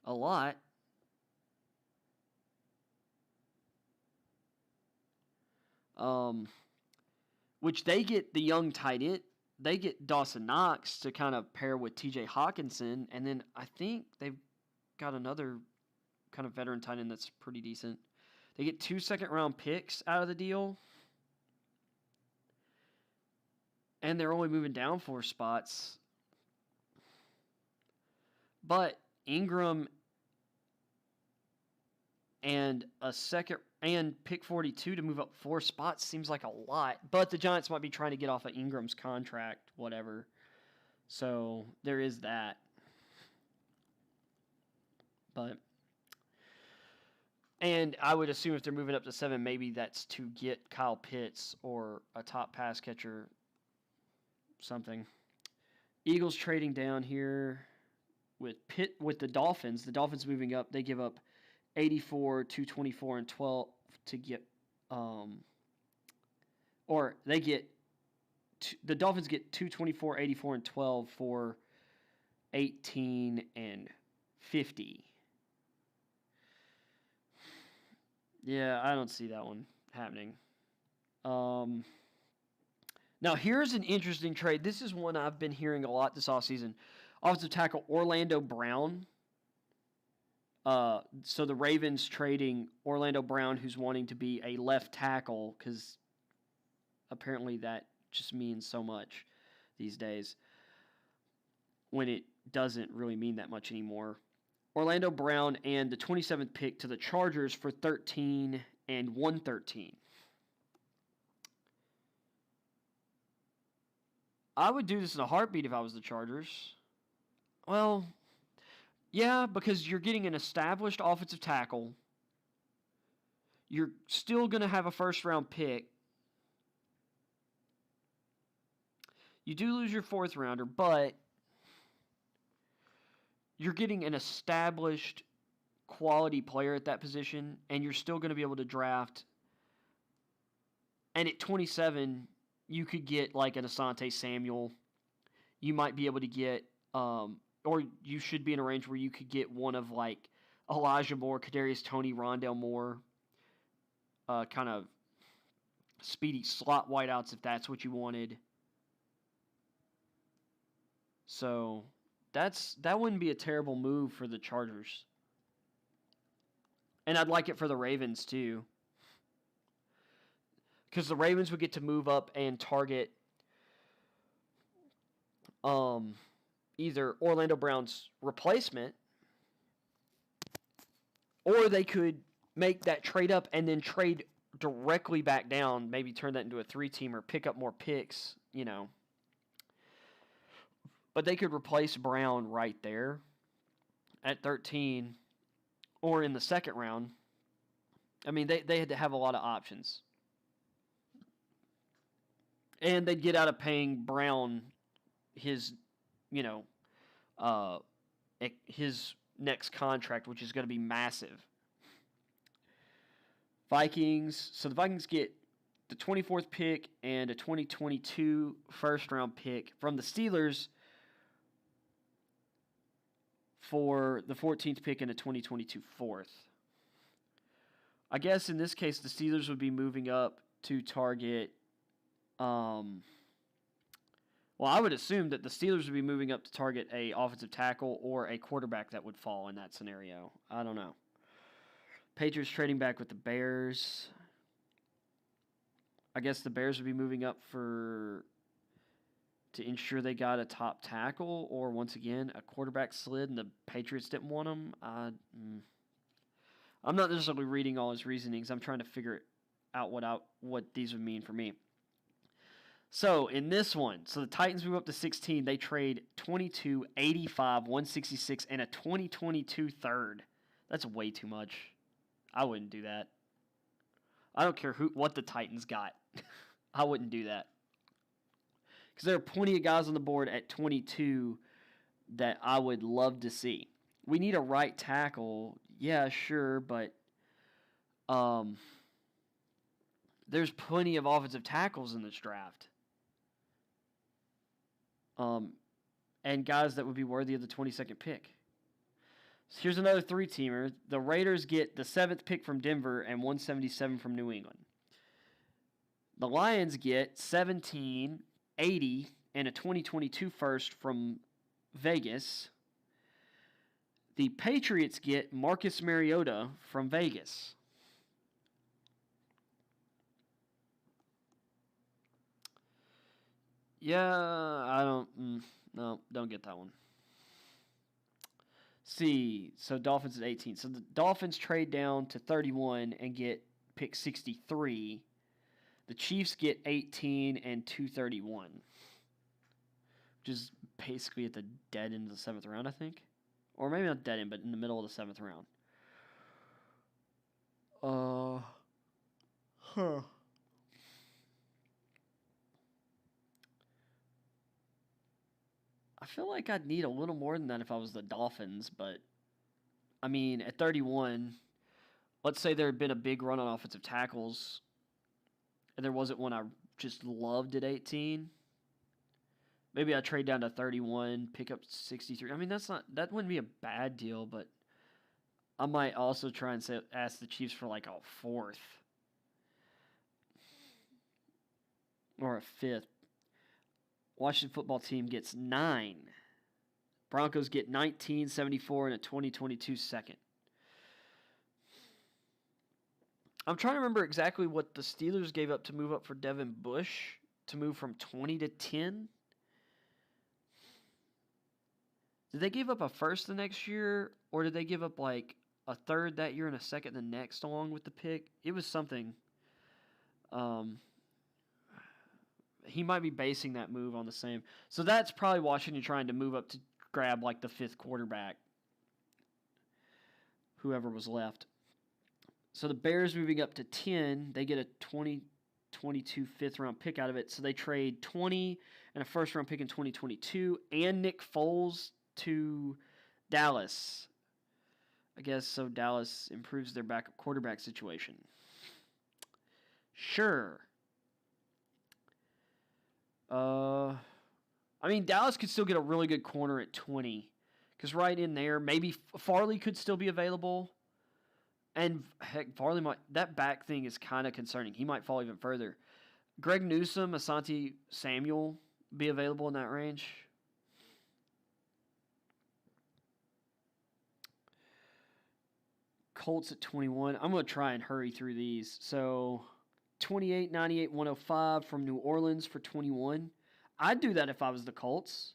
a lot. Which they get the young tight end. They get Dawson Knox to kind of pair with TJ Hawkinson, and then I think they've got another kind of veteran tight end that's pretty decent. They get 2 second-round picks out of the deal, and they're only moving down 4 spots. But Ingram and a second and pick 42 to move up 4 spots seems like a lot. But the Giants might be trying to get off of Ingram's contract, whatever. So there is that. And I would assume if they're moving up to 7, maybe that's to get Kyle Pitts or a top pass catcher, something. Eagles trading down here with the Dolphins. The Dolphins moving up. They give up 84, 224, and 12 to get, or they get, the Dolphins get 224, 84, and 12 for 18 and 50. Yeah, I don't see that one happening. Now, here's an interesting trade. This is one I've been hearing a lot this offseason. Offensive tackle Orlando Brown. So the Ravens trading Orlando Brown, who's wanting to be a left tackle, because apparently that just means so much these days when it doesn't really mean that much anymore. Orlando Brown and the 27th pick to the Chargers for 13 and 113. I would do this in a heartbeat if I was the Chargers. Well, yeah, because you're getting an established offensive tackle. You're still going to have a first-round pick. You do lose your 4th rounder, but you're getting an established quality player at that position, and you're still going to be able to draft. And at 27, you could get like an Asante Samuel. You might be able to get, or you should be in a range where you could get one of like Elijah Moore, Kadarius Toney, Rondale Moore, kind of speedy slot wideouts if that's what you wanted. So that wouldn't be a terrible move for the Chargers. And I'd like it for the Ravens too. Because the Ravens would get to move up and target either Orlando Brown's replacement, or they could make that trade up and then trade directly back down, maybe turn that into a 3-teamer, pick up more picks, you know. But they could replace Brown right there at 13 or in the second round. I mean, they had to have a lot of options. And they'd get out of paying Brown his, you know, his next contract, which is going to be massive. Vikings. So the Vikings get the 24th pick and a 2022 first-round pick from the Steelers for the 14th pick and a 2022 fourth. I guess in this case, the Steelers would be moving up to target. Well, I would assume that the Steelers would be moving up to target a offensive tackle or a quarterback that would fall in that scenario. I don't know. Patriots trading back with the Bears. I guess the Bears would be moving up to ensure they got a top tackle, or once again a quarterback slid and the Patriots didn't want him. I'm not necessarily reading all his reasonings. I'm trying to figure out what these would mean for me. So in this one, the Titans move up to 16. They trade 22, 85, 166, and a 2022 third. That's way too much. I wouldn't do that. I don't care what the Titans got. I wouldn't do that. Because there are plenty of guys on the board at 22 that I would love to see. We need a right tackle. Yeah, sure, but there's plenty of offensive tackles in this draft. And guys that would be worthy of the 22nd pick. So here's another 3-teamer. The Raiders get the 7th pick from Denver and 177 from New England. The Lions get 17, 80, and a 2022 first from Vegas. The Patriots get Marcus Mariota from Vegas. Yeah, don't get that one. See, so Dolphins at 18. So the Dolphins trade down to 31 and get pick 63. The Chiefs get 18 and 231, which is basically at the dead end of the 7th round, I think. Or maybe not dead end, but in the middle of the 7th round. I feel like I'd need a little more than that if I was the Dolphins, but I mean, at 31, let's say there had been a big run on offensive tackles, and there wasn't one I just loved at 18. Maybe I trade down to 31, pick up 63. I mean, that wouldn't be a bad deal, but I might also try and ask the Chiefs for like a 4th or a 5th. Washington football team gets 9. Broncos get 19, 74, and a 2022 second. I'm trying to remember exactly what the Steelers gave up to move up for Devin Bush, to move from 20 to 10. Did they give up a first the next year, or did they give up like a third that year and a second the next along with the pick? It was something. He might be basing that move on the same. So that's probably Washington trying to move up to grab like the 5th quarterback, whoever was left. So the Bears moving up to 10, they get a 2022 5th-round pick out of it. So they trade 20 and a first-round pick in 2022 and Nick Foles to Dallas. I guess so Dallas improves their backup quarterback situation. Sure. I mean, Dallas could still get a really good corner at 20. Because right in there, maybe Farley could still be available. And heck, Farley might. That back thing is kind of concerning. He might fall even further. Greg Newsome, Asante Samuel be available in that range. Colts at 21. I'm going to try and hurry through these. So 28, 98, 105 from New Orleans for 21. I'd do that if I was the Colts.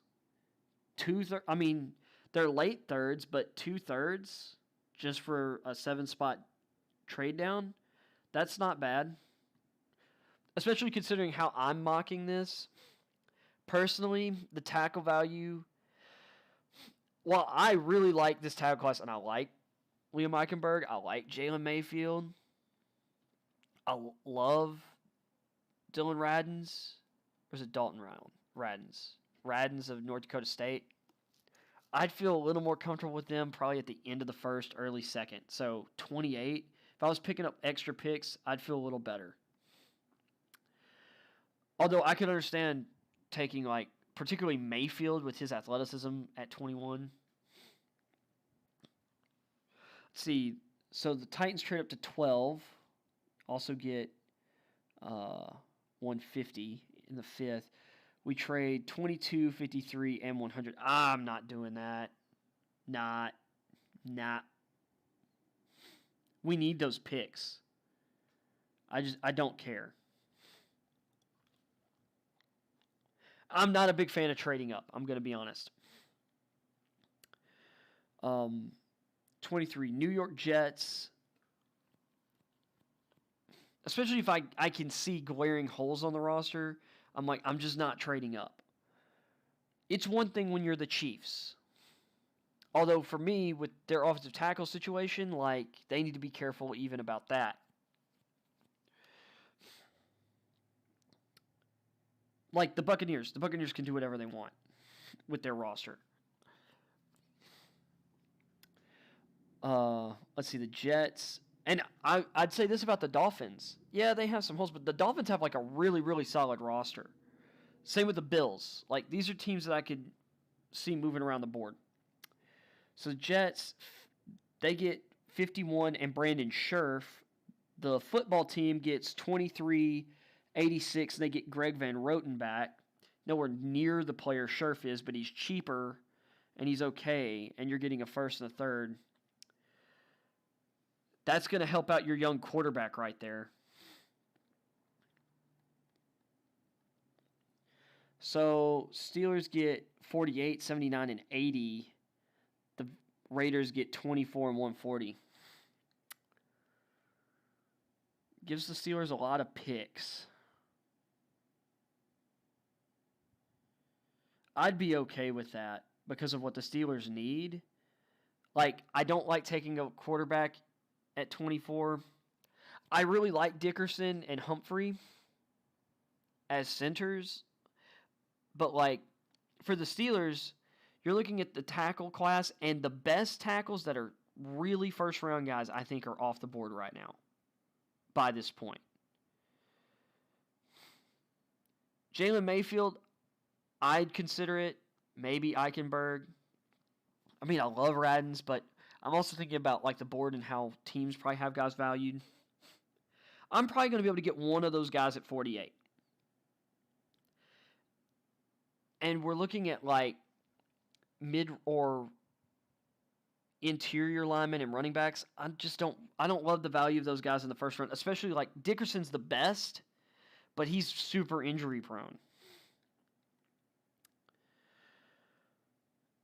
I mean, they're late thirds, but 2/3 just for a 7-spot trade down. That's not bad. Especially considering how I'm mocking this. Personally, the tackle value, while I really like this tackle class and I like Liam Eichenberg, I like Jalen Mayfield, I love Dylan Radins, or is it Dalton Radins? Radins of North Dakota State. I'd feel a little more comfortable with them probably at the end of the first, early second. So 28. If I was picking up extra picks, I'd feel a little better. Although I could understand taking, like, particularly Mayfield with his athleticism at 21. Let's see. So the Titans trade up to 12. Also get 150 in the 5th. We trade 22, 53, and 100. I'm not doing that. Not. We need those picks. I don't care. I'm not a big fan of trading up. I'm going to be honest. 23, New York Jets. Especially if I can see glaring holes on the roster, I'm just not trading up. It's one thing when you're the Chiefs. Although for me, with their offensive tackle situation, like, they need to be careful even about that. Like the Buccaneers. The Buccaneers can do whatever they want with their roster. Let's see, the Jets. And I'd say this about the Dolphins. Yeah, they have some holes, but the Dolphins have, like, a really, really solid roster. Same with the Bills. Like, these are teams that I could see moving around the board. So the Jets, they get 51 and Brandon Scherf. The football team gets 23, 86, and they get Greg Van Roten back. Nowhere near the player Scherf is, but he's cheaper, and he's okay, and you're getting a first and a third. That's going to help out your young quarterback right there. So Steelers get 48, 79, and 80. The Raiders get 24 and 140. Gives the Steelers a lot of picks. I'd be okay with that because of what the Steelers need. Like, I don't like taking a quarterback at 24. I really like Dickerson and Humphrey as centers. But, like, for the Steelers, you're looking at the tackle class, and the best tackles that are really first-round guys, I think, are off the board right now by this point. Jalen Mayfield, I'd consider it. Maybe Eichenberg. I mean, I love Radins, but I'm also thinking about, like, the board and how teams probably have guys valued. I'm probably going to be able to get one of those guys at 48. And we're looking at, like, mid or interior linemen and running backs. I don't love the value of those guys in the first round, especially, like, Dickerson's the best, but he's super injury prone.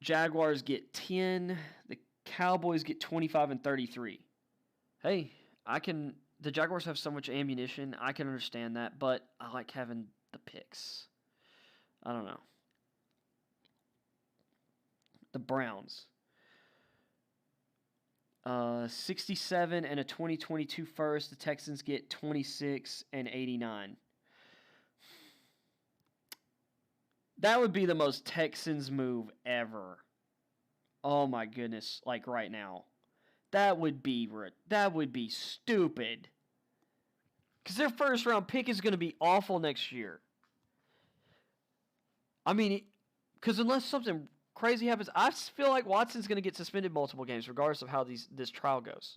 Jaguars get 10. The Cowboys get 25 and 33. Hey, the Jaguars have so much ammunition. I can understand that, but I like having the picks. I don't know. The Browns. 67 and a 2022 first. The Texans get 26 and 89. That would be the most Texans move ever. Oh my goodness, like right now. That would be stupid. Because their first round pick is going to be awful next year. I mean, because unless something crazy happens, I feel like Watson's going to get suspended multiple games, regardless of how this trial goes.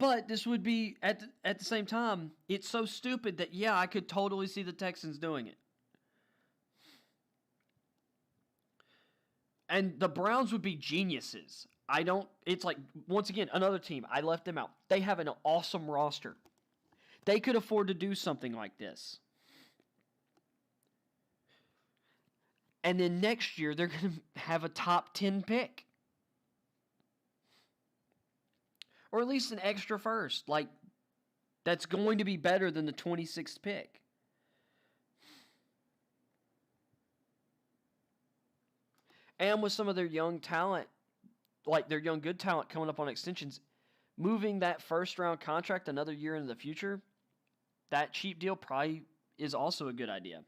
But this would be at the same time, it's so stupid that yeah, I could totally see the Texans doing it. And the Browns would be geniuses. It's like, once again, another team. I left them out. They have an awesome roster. They could afford to do something like this. And then next year, they're going to have a top 10 pick. Or at least an extra first. Like, that's going to be better than the 26th pick. And with some of their young talent, like their young good talent coming up on extensions, moving that first-round contract another year into the future, that cheap deal probably is also a good idea.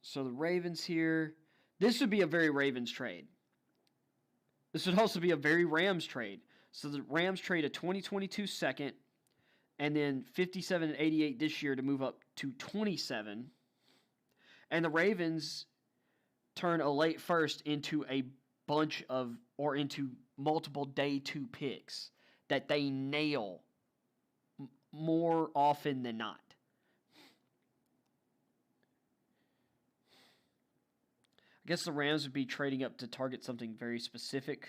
So the Ravens here, this would be a very Ravens trade. This would also be a very Rams trade. So the Rams trade a 2022 second and then 57 and 88 this year to move up to 27. And the Ravens turn a late first into a bunch of, or into multiple day 2 picks that they nail more often than not. I guess the Rams would be trading up to target something very specific.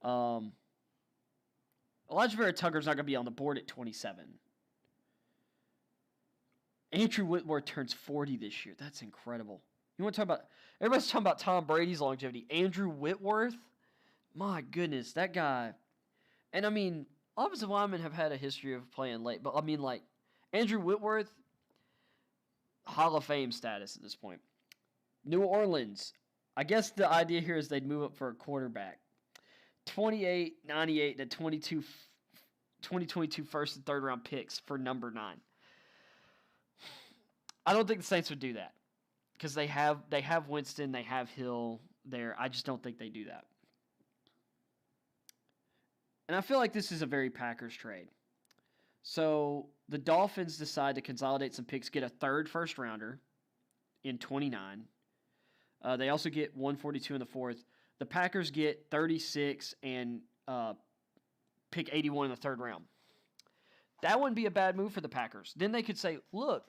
Elijah Vera Tucker's not going to be on the board at 27. Andrew Whitworth turns 40 this year. That's incredible. You want to talk about... Everybody's talking about Tom Brady's longevity. Andrew Whitworth? My goodness, that guy... And I mean, offensive linemen have had a history of playing late. But I mean, like, Andrew Whitworth, Hall of Fame status at this point. New Orleans. I guess the idea here is they'd move up for a quarterback. 28, 98, and 2022 first and third round picks for number 9. I don't think the Saints would do that because they have Winston, they have Hill there. I just don't think they do that. And I feel like this is a very Packers trade. So the Dolphins decide to consolidate some picks, get a third first rounder in 29. They also get 142 in the fourth. The Packers get 36 and pick 81 in the third round. That wouldn't be a bad move for the Packers. Then they could say, look,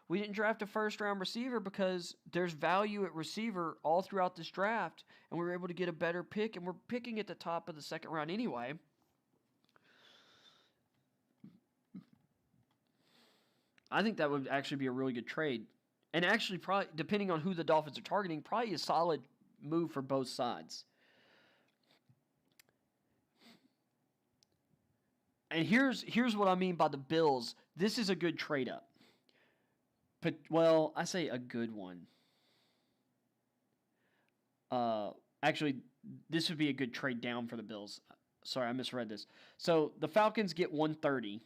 we didn't draft a first-round receiver because there's value at receiver all throughout this draft, and we were able to get a better pick, and we're picking at the top of the second round anyway. I think that would actually be a really good trade. And actually, probably, depending on who the Dolphins are targeting, probably a solid move for both sides. And here's what I mean by the Bills. This is a good trade-up. But, well, I say a good one. Actually, this would be a good trade down for the Bills. Sorry, I misread this. So, the Falcons get 130.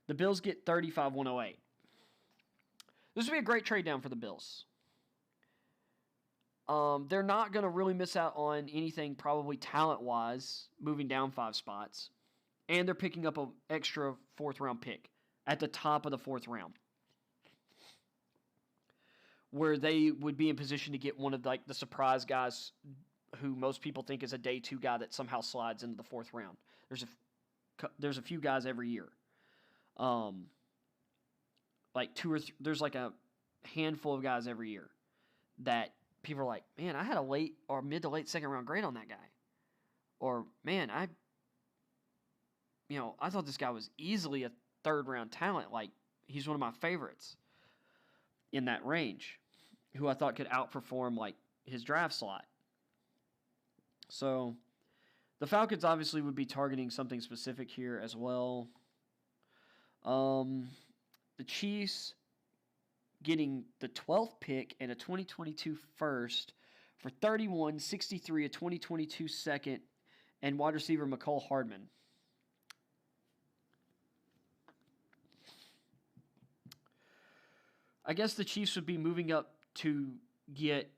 The Bills get 35, 108. This would be a great trade down for the Bills. They're not going to really miss out on anything probably talent-wise, moving down 5 spots. And they're picking up an extra 4th-round pick at the top of the 4th round, where they would be in position to get one of the surprise guys who most people think is a day 2 guy that somehow slides into the 4th round. There's a few guys every year. There's like a handful of guys every year that people are like, man, I had a late or mid to late 2nd round grade on that guy. Or, man, I thought this guy was easily a 3rd round talent. Like, he's one of my favorites in that range, who I thought could outperform like his draft slot. So the Falcons obviously would be targeting something specific here as well. The Chiefs getting the 12th pick and a 2022 first for 31, 63, a 2022 second, and wide receiver McCole Hardman. I guess the Chiefs would be moving up to get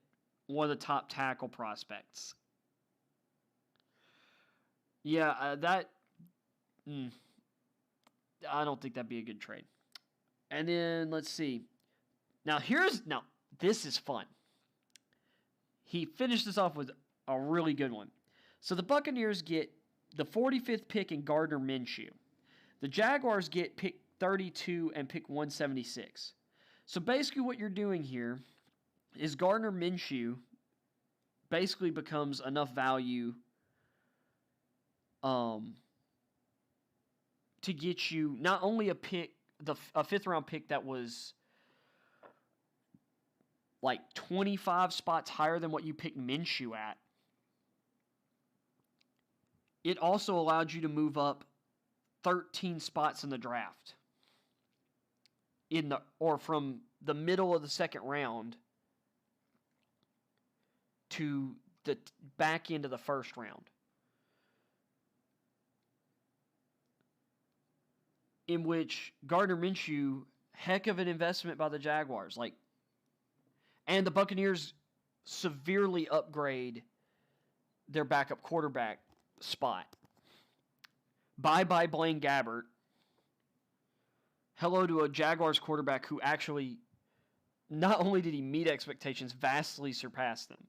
one of the top tackle prospects. Yeah, I don't think that'd be a good trade. And then, let's see. Now, this is fun. He finished this off with a really good one. So the Buccaneers get the 45th pick in Gardner Minshew. The Jaguars get pick 32 and pick 176. So basically what you're doing here is Gardner Minshew basically becomes enough value to get you not only a pick, a 5th round pick that was like 25 spots higher than what you picked Minshew at. It also allowed you to move up 13 spots in the draft. From the middle of the 2nd round to the back end of the 1st round. In which Gardner Minshew, heck of an investment by the Jaguars. And the Buccaneers severely upgrade their backup quarterback spot. Bye-bye Blaine Gabbert. Hello to a Jaguars quarterback who actually, not only did he meet expectations, vastly surpassed them.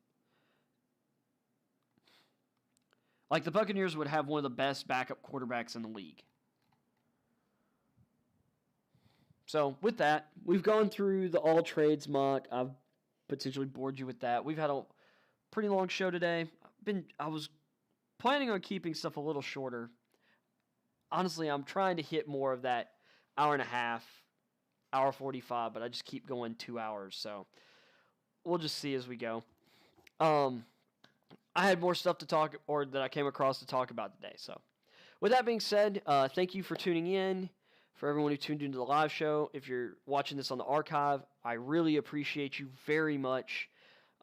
Like, the Buccaneers would have one of the best backup quarterbacks in the league. So, with that, we've gone through the all trades mock. I've potentially bored you with that. We've had a pretty long show today. I was planning on keeping stuff a little shorter. Honestly, I'm trying to hit more of that hour and a half, hour 45, but I just keep going 2 hours. So, we'll just see as we go. I had more stuff to talk, or that I came across to talk about today. So, with that being said, thank you for tuning in. For everyone who tuned into the live show, if you're watching this on the archive, I really appreciate you very much.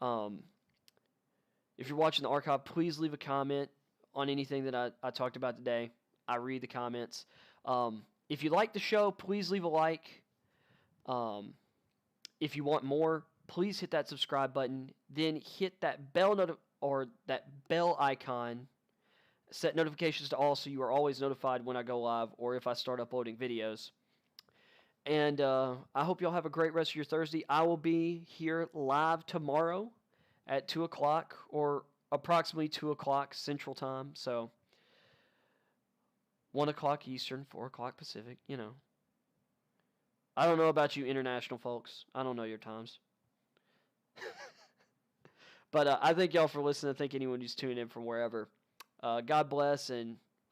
If you're watching the archive, please leave a comment on anything that I talked about today. I read the comments. If you like the show, please leave a like. If you want more, please hit that subscribe button. Then hit that bell icon. Set notifications to all so you are always notified when I go live or if I start uploading videos. And I hope y'all have a great rest of your Thursday. I will be here live tomorrow at 2 o'clock or approximately 2 o'clock Central Time. So 1 o'clock Eastern, 4 o'clock Pacific, you know. I don't know about you international folks. I don't know your times. But I thank y'all for listening. I thank anyone who's tuning in from wherever. God bless, and